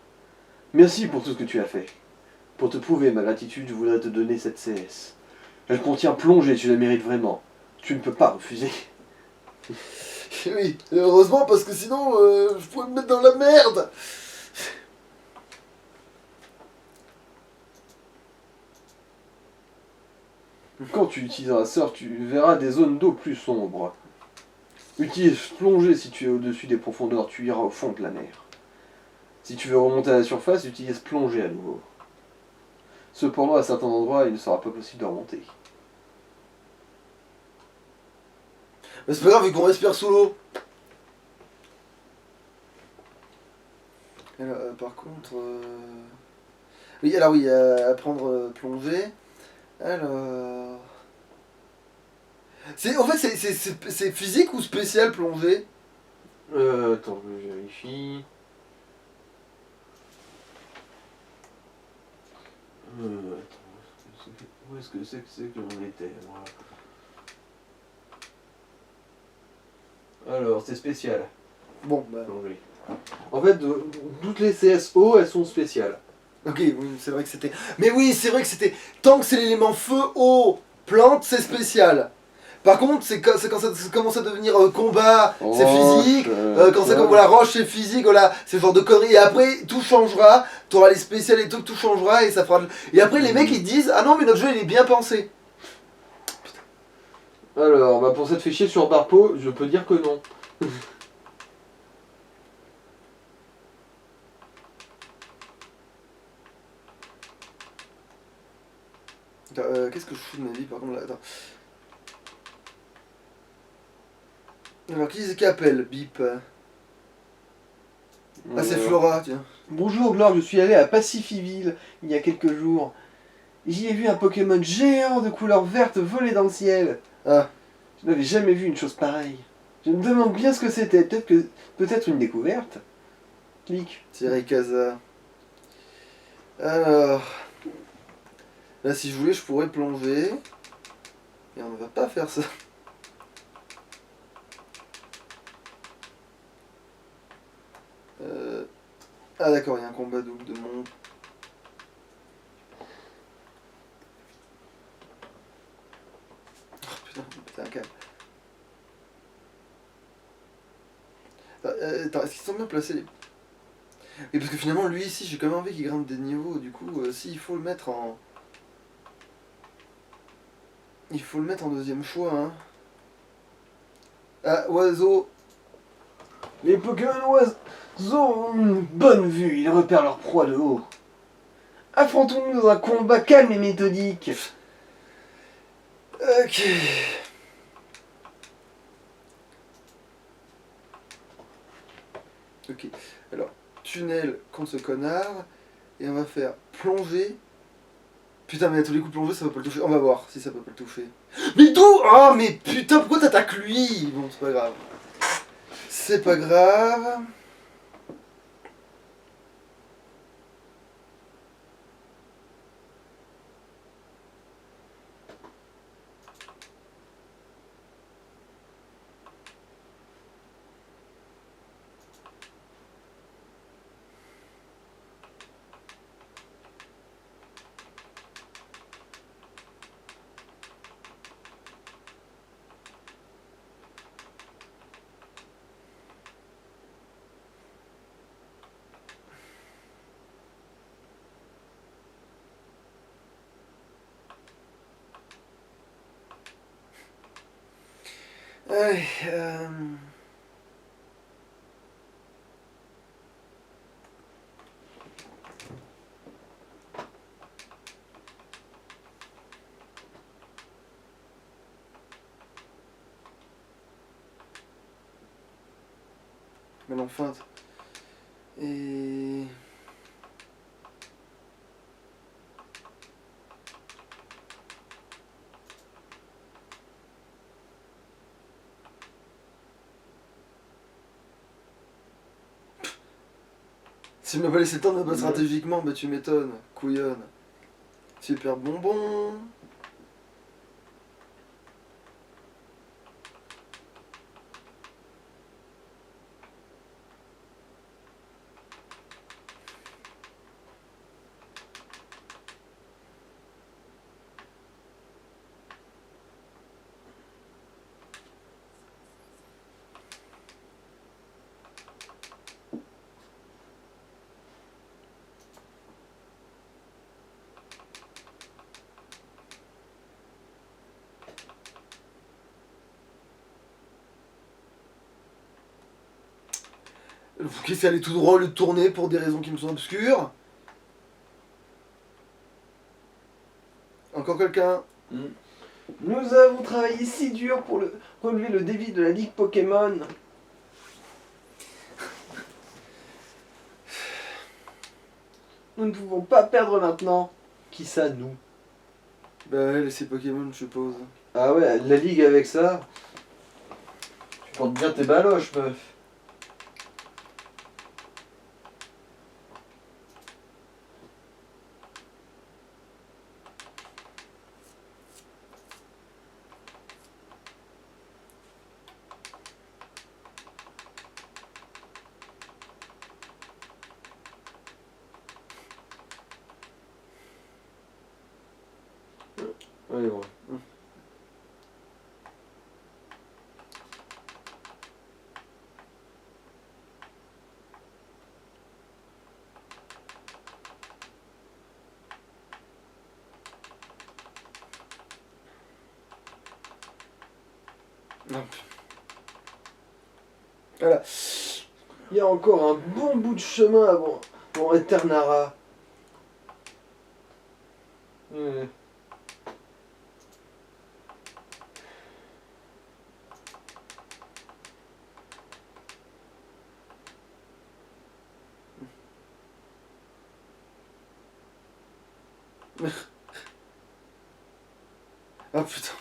Merci pour tout ce que tu as fait. Pour te prouver ma gratitude, je voudrais te donner cette CS. Elle contient plongée, tu la mérites vraiment. Tu ne peux pas refuser. Oui, heureusement, parce que sinon, je pourrais me mettre dans la merde. Quand tu utiliseras Surf, tu verras des zones d'eau plus sombres. Utilise plongée si tu es au-dessus des profondeurs, tu iras au fond de la mer. Si tu veux remonter à la surface, utilise plongée à nouveau. Cependant, à certains endroits, il ne sera pas possible de remonter. Mais c'est pas grave, vu qu'on respire sous l'eau. Alors, par contre... Oui, alors oui, apprendre plongée. Alors... En fait, c'est physique ou spécial plongée? Attends, je vérifie. Attends, où est-ce que c'est que j'en étais, moi? Alors, c'est spécial. Bon, bah... Plongée. En fait, toutes les CSO, elles sont spéciales. Ok, oui, c'est vrai que c'était... Mais oui, c'est vrai que c'était... Tant que c'est l'élément feu, eau, plante, c'est spécial. Par contre, c'est quand ça commence à devenir combat, c'est Roche, physique. Quand c'est sol. comme voilà, roche, c'est physique, voilà, c'est ce genre de conneries. Et après, tout changera. T'auras les spéciales et tout changera et ça fera... Et après, les mecs, ils disent, ah non, mais notre jeu, il est bien pensé. Alors, bah pour cette fait chier sur Barpo, je peux dire que non. Attends, qu'est-ce que je fous de ma vie, par contre, là, attends. Alors, qui c'est qui appelle, Bip? Ah, c'est Flora, tiens. Bonjour Glor, je suis allé à Pacifiville il y a quelques jours. J'y ai vu un Pokémon géant de couleur verte voler dans le ciel. Ah, Je n'avais jamais vu une chose pareille. Je me demande bien ce que c'était. Peut-être une découverte. Clique. Thierry Casa. Alors... Là, si je voulais, je pourrais plonger. Et on ne va pas faire ça. Ah d'accord, il y a un combat double de mon... Oh putain, c'est un câble. Attends, est-ce qu'ils sont bien placés les... Oui, parce que finalement, lui ici, j'ai quand même envie qu'il grimpe des niveaux. Du coup, s'il faut le mettre en... Il faut le mettre en deuxième choix, hein. Ah, oiseau. Les Pokémon oiseaux ont une bonne vue, ils repèrent leur proie de haut. Affrontons-nous dans un combat calme et méthodique. Ok. Ok. Alors, tunnel contre ce connard. Et on va faire plonger. Putain, mais à tous les coups plonger, ça va pas le toucher. On va voir si ça peut pas le toucher. Mais d'où? Oh, mais putain, pourquoi t'attaques lui? Bon, c'est pas grave. C'est pas grave. Allez, mais l'enfant. Et... Tu m'as pas laissé le temps de me battre stratégiquement, bah tu m'étonnes, couillonne. Super bonbon. Vous qui aller tout droit au lieu de tourner pour des raisons qui me sont obscures. Encore quelqu'un? Nous avons travaillé si dur pour relever le défi de la Ligue Pokémon. Nous ne pouvons pas perdre maintenant. Qui ça, nous? Bah ouais, laissez Pokémon, je suppose. Ah ouais, la Ligue avec ça. Tu portes bien tes baloches, meuf. Allez, bon. Non. Voilà. Il y a encore un bon bout de chemin avant Eternara. Ouais. Ah putain.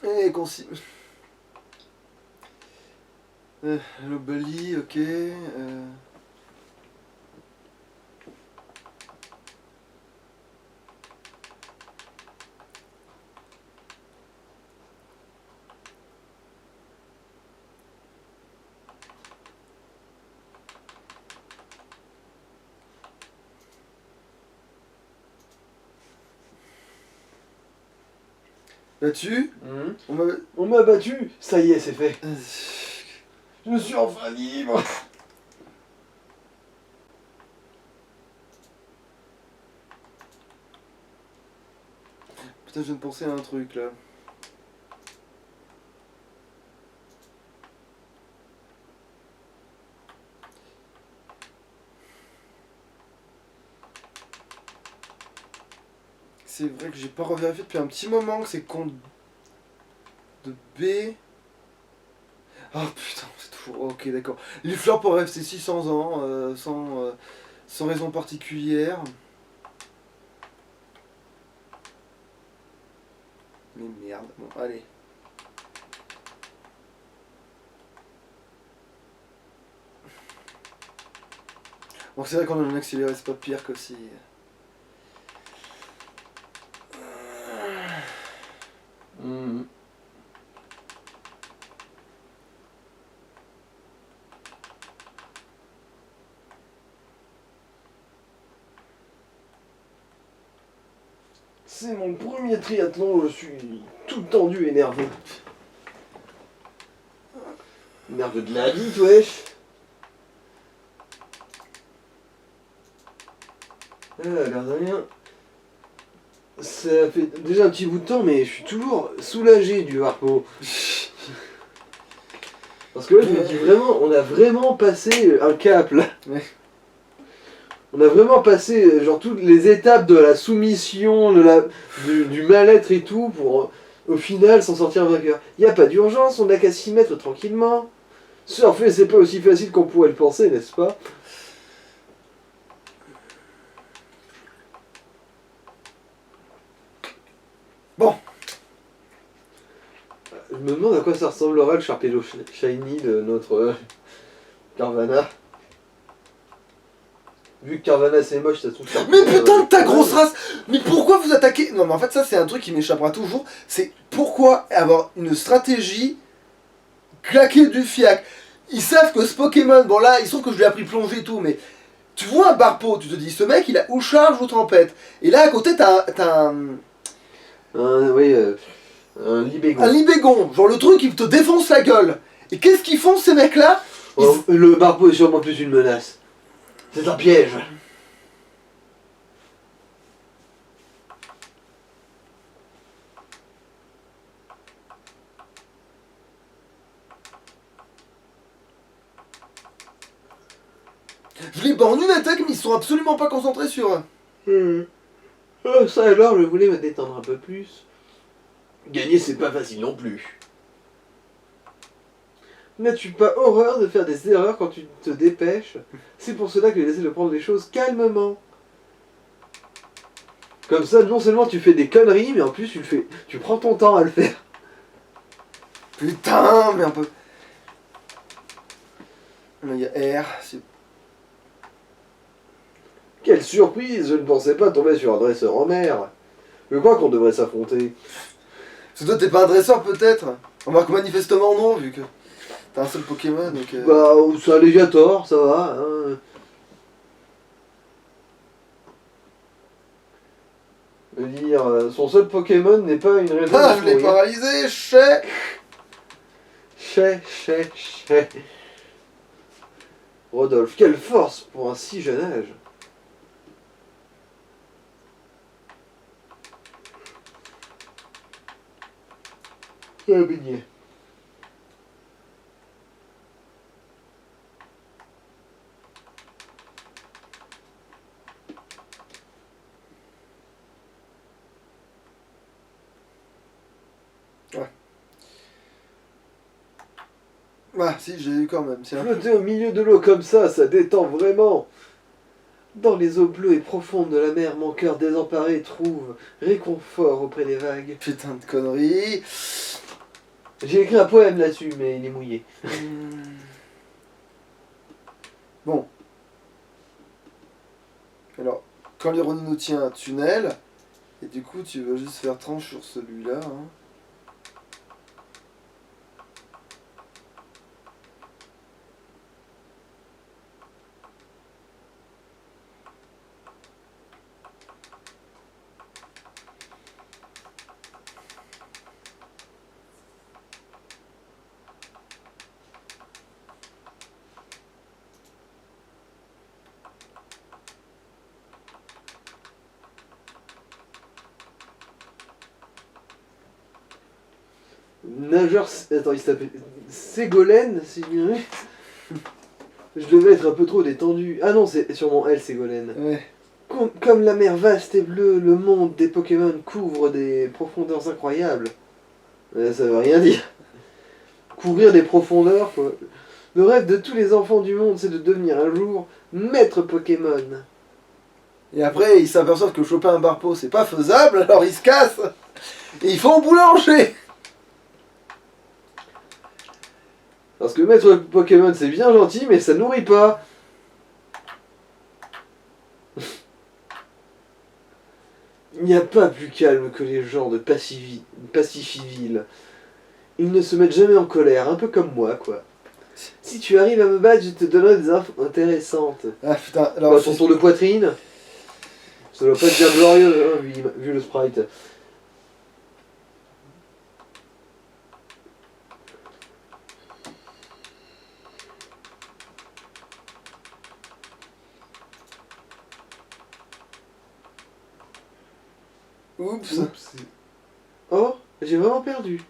Eh, concis. Lobali, ok. Battu. On m'a... On m'a battu. Ça y est, c'est fait. Je suis enfin libre. Putain, je viens de penser à un truc là. C'est vrai que j'ai pas revérifié depuis un petit moment que c'est compte de B. Ah putain, c'est toujours... Ok, d'accord. Les fleurs pourraient rester 600 ans, sans raison particulière. Mais merde, bon, allez. Bon, c'est vrai qu'on a un accéléré, c'est pas pire que si... C'est mon premier triathlon, je suis tout tendu et nerveux. Nerveux de la vie, wesh. Ah, l'air de rien. Ça fait déjà un petit bout de temps, mais je suis toujours soulagé du harpo. Parce que là, je me dis vraiment, on a vraiment passé un cap là. Ouais. On a vraiment passé genre toutes les étapes de la soumission, du mal-être et tout pour au final s'en sortir vainqueur. Y a pas d'urgence, on n'a qu'à s'y mettre tranquillement. Surfer, c'est pas aussi facile qu'on pourrait le penser, n'est-ce pas? Bon. Je me demande à quoi ça ressemblera le Sharpedo Shiny de notre Carvana. Vu que Carvana c'est moche, ça se trouve Mais putain de ta grosse race! Mais pourquoi vous attaquez? Non mais en fait ça c'est un truc qui m'échappera toujours. C'est pourquoi avoir une stratégie claquer du fiac. Ils savent que ce Pokémon, bon là ils savent que je lui ai appris plongée et tout, mais tu vois un Barpo, tu te dis ce mec il a ou charge ou tempête. Et là à côté t'as Oui, un Libégon. un Libégon, genre le truc il te défonce la gueule. Et qu'est-ce qu'ils font ces mecs là? Oh, le Barpo est sûrement plus une menace. C'est un piège. Je les bats en une attaque mais ils sont absolument pas concentrés sur eux. Oh, ça alors, je voulais me détendre un peu plus. Gagner, c'est pas facile non plus. N'as-tu pas horreur de faire des erreurs quand tu te dépêches? C'est pour cela que j'essaie de prendre les choses calmement. Comme ça, non seulement tu fais des conneries, mais en plus tu prends ton temps à le faire. Putain, mais un peu. Il y a R, c'est. Quelle surprise, je ne pensais pas tomber sur un dresseur en mer. Je crois qu'on devrait s'affronter. Parce que toi t'es pas un dresseur peut-être? Remarque manifestement non vu que t'as un seul Pokémon donc. Bah, c'est un Léviator, ça va. Hein. Je veux dire, son seul Pokémon n'est pas une raison Ah de je l'ai courir. paralysé, chais. Chais. Rodolphe, quelle force pour un si jeune âge. Un beignet. Ah si j'ai eu quand même, tiens. Flotter au milieu de l'eau comme ça détend vraiment. Dans les eaux bleues et profondes de la mer, mon cœur désemparé trouve réconfort auprès des vagues. Putain de conneries. J'ai écrit un poème là-dessus, mais il est mouillé. Bon. Alors, quand l'ironie nous tient un tunnel, et du coup tu veux juste faire tranche sur celui-là. Hein. Nageur... Attends, il s'appelle... Ségolène, si je me souviens. Je devais être un peu trop détendu. Ah non, c'est sûrement elle, Ségolène. Ouais. Comme la mer vaste et bleue, le monde des Pokémon couvre des profondeurs incroyables. Ça veut rien dire. Couvrir des profondeurs, quoi. Le rêve de tous les enfants du monde, c'est de devenir un jour maître Pokémon. Et après ils s'aperçoivent que choper un Barpo c'est pas faisable, alors ils se cassent. Et ils font boulanger. Parce que maître Pokémon, c'est bien gentil, mais ça nourrit pas. Il n'y a pas plus calme que les gens de Pacifiville. Ils ne se mettent jamais en colère, un peu comme moi, quoi. Si tu arrives à me battre, je te donnerai des infos intéressantes. Ah putain, alors. Bah, ton tour de poitrine, ça doit pas être bien glorieux, hein, vu le sprite. Oups. Oups. Oh, j'ai vraiment perdu.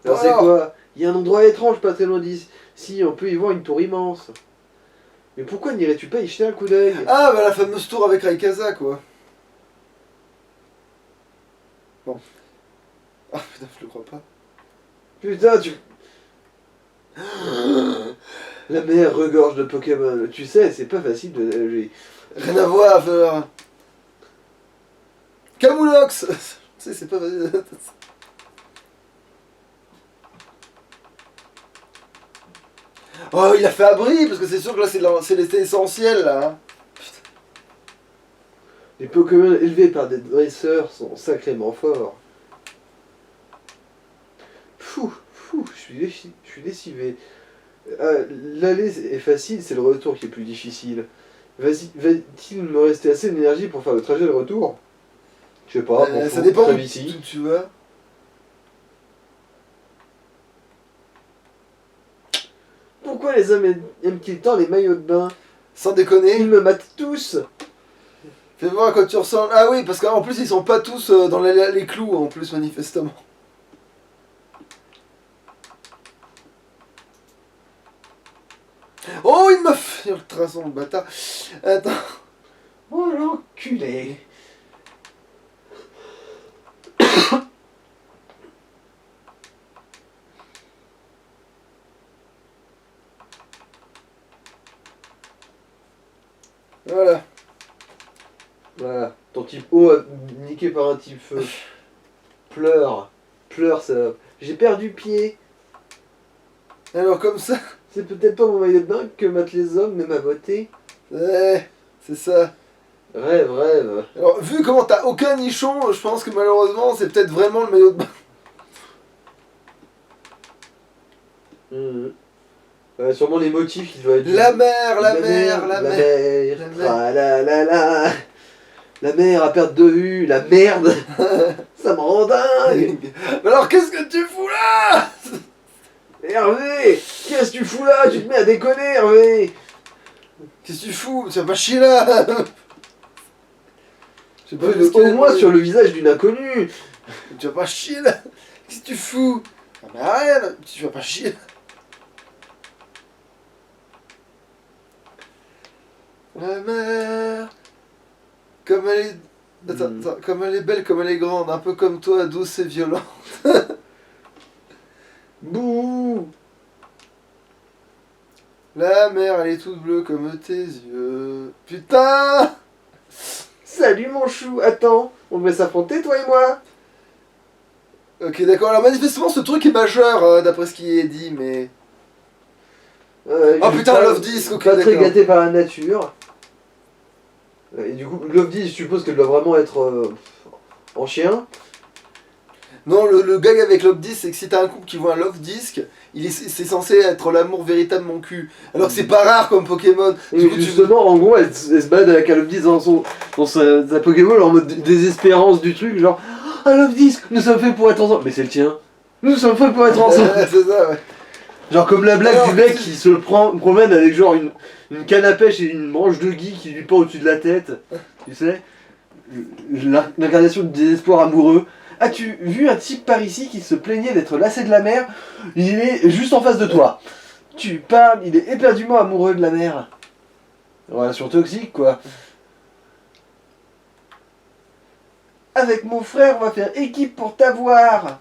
Alors c'est Alors. quoi? Il y a un endroit étrange pas très loin d'ici. Si, on peut y voir une tour immense. Mais pourquoi n'irais-tu pas y jeter un coup d'œil? Ah bah la fameuse tour avec Rayquaza quoi. Bon. Ah putain, je le crois pas. Putain, tu... La mer regorge de Pokémon. Tu sais, c'est pas facile de nager. Rien à voir, faire. Camoulox. Tu sais, c'est pas facile. Oh, il a fait abri, parce que c'est sûr que là, c'est l'été essentiel, là. Hein. Les Pokémon élevés par des dresseurs sont sacrément forts. Je suis lessivé. L'aller est facile, c'est le retour qui est plus difficile. Va-t-il me rester assez d'énergie pour faire le trajet de retour? Je sais pas, Ça dépend crève où ici. tu vas. Pourquoi les hommes aiment-ils tant les maillots de bain? Sans déconner. Ils me matent tous. Fais voir quand tu ressembles. Ah oui, parce qu'en plus, ils sont pas tous dans les clous, en plus, manifestement. Oh, il m'a fait le traçon, le bâtard. Attends. Oh l'enculé. Voilà. Voilà, ton type O niqué par un type feu. Pleure. Pleure, ça. J'ai perdu pied. Alors, comme ça. C'est peut-être pas mon maillot de bain que matent les hommes, mais ma beauté. Ouais, c'est ça. Rêve, rêve. Alors, vu comment t'as aucun nichon, je pense que malheureusement, c'est peut-être vraiment le maillot de bain. Sûrement les motifs qui doivent être... La mer, la mer, la mer. La mer. Ah là là là. La mer à perte de vue, la merde. Ça me rend dingue. Mais alors, qu'est-ce que tu fous là? Hervé, qu'est-ce que tu fous là? Tu te mets à déconner, Hervé. Qu'est-ce que tu fous? Tu vas pas chier là? Je sais pas où est-ce Au qu'elle est. moins sur le visage d'une inconnue. Tu vas pas chier là? Qu'est-ce que tu fous? Ah mais arrête, tu vas pas chier là. La mer, comme elle est... Attends, comme elle est belle, comme elle est grande, un peu comme toi, douce et violente. Bouh. La mer, elle est toute bleue comme tes yeux. Putain! Salut mon chou, attends, on va s'affronter toi et moi. Ok, d'accord, alors manifestement ce truc est majeur, d'après ce qui est dit, mais... Oh Je putain, suis pas- Love Disc, ok, Pas très d'accord. gâté par la nature. Et du coup, Love Disc, je suppose qu'elle doit vraiment être en chien. Non, le gag avec Love Disc, c'est que si t'as un couple qui voit un Love Disc, c'est censé être l'amour véritable mon cul. Alors que c'est pas rare comme Pokémon. Et Du coup, justement, en gros, elle se balade avec un Love Disc dans sa Pokéball en mode désespérance du truc, genre un Love Disc, nous sommes faits pour être ensemble. Mais c'est le tien. Nous sommes faits pour être ensemble. c'est ça, ouais. Genre comme la blague Alors, du mec qui se promène avec genre une canne à pêche et une branche de gui qui lui pend au-dessus de la tête. Tu sais, l'incarnation du désespoir amoureux. As-tu vu un type par ici qui se plaignait d'être lassé de la mer? Il est juste en face de toi. Tu parles, il est éperdument amoureux de la mer. Relation toxique quoi. Avec mon frère, on va faire équipe pour t'avoir.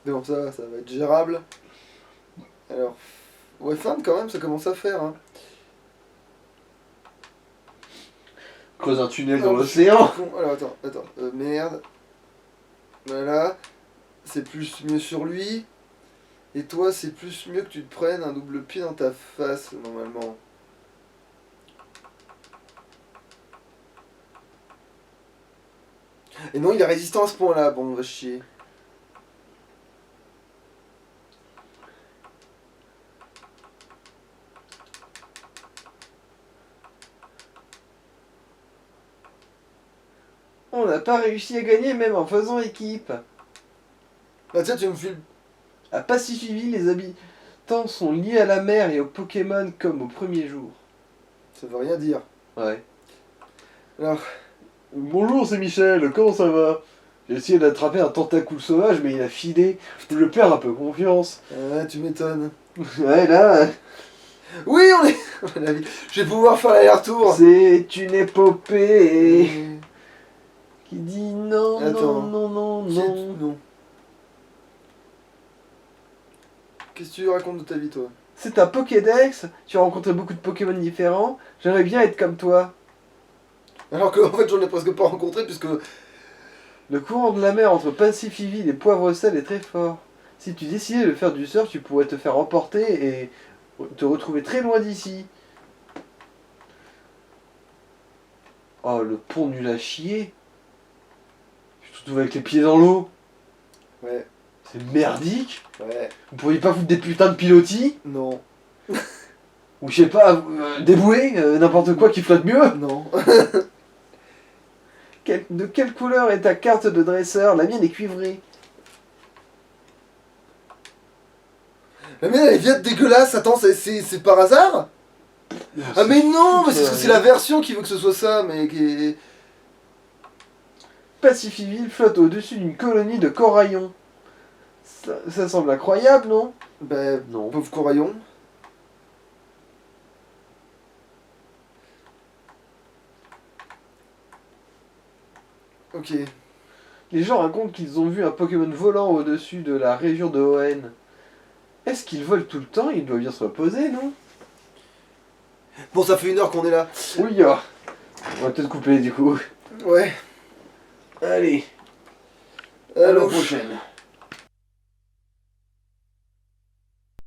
Bon, ça va être gérable. Alors, ouais, fin quand même, ça commence à faire. Hein. Creuse un tunnel dans Alors, l'océan. Alors, attends, merde. Voilà. C'est plus mieux sur lui. Et toi, c'est plus mieux que tu te prennes un double pied dans ta face, normalement. Et non, il est résistant à ce point-là. Bon, on va chier. On n'a pas réussi à gagner même en faisant équipe. Bah tiens, tu me files... À Pacifiville, les habitants sont liés à la mer et aux Pokémon comme au premier jour. Ça veut rien dire. Ouais. Alors, Bonjour, c'est Michel, comment ça va? J'ai essayé d'attraper un tentacule sauvage, mais il a filé. Je perds un peu confiance. tu m'étonnes. Ouais, là. Oui, on est... Je vais pouvoir faire l'aller-retour. C'est une épopée qui dit non, Attends. non, non, non, Qui est- non. Non. Qu'est-ce que tu racontes de ta vie, toi? C'est un Pokédex, tu as rencontré beaucoup de Pokémon différents, j'aimerais bien être comme toi. Alors que, en fait, j'en ai presque pas rencontré, puisque... Le courant de la mer entre Pacificville et Poivre-Sel est très fort. Si tu décidais de faire du surf, tu pourrais te faire emporter et te retrouver très loin d'ici. Oh, le pont nul à chier. Je te retrouve avec les pieds dans l'eau. Ouais, C'est merdique. ouais, Vous pourriez pas foutre des putains de pilotis? non, Ou je sais pas, des bouées, n'importe quoi qui flotte mieux? non. De quelle couleur est ta carte de dresseur? La mienne est cuivrée. La mienne, elle est vieille dégueulasse, attends, c'est par hasard? Ah mais non, mais c'est parce que c'est la version qui veut que ce soit ça, mais qui est... Pacificville flotte au-dessus d'une colonie de coraillons. Ça semble incroyable, non? Bah, Non. pauvre coraillon. Ok. Les gens racontent qu'ils ont vu un Pokémon volant au-dessus de la région de Hoenn. Est-ce qu'ils volent tout le temps? Il doit bien se reposer, non? Bon, ça fait 1 heure qu'on est là. Oui, ah. On va peut-être couper du coup. Ouais. Allez, à la Alors, prochaine.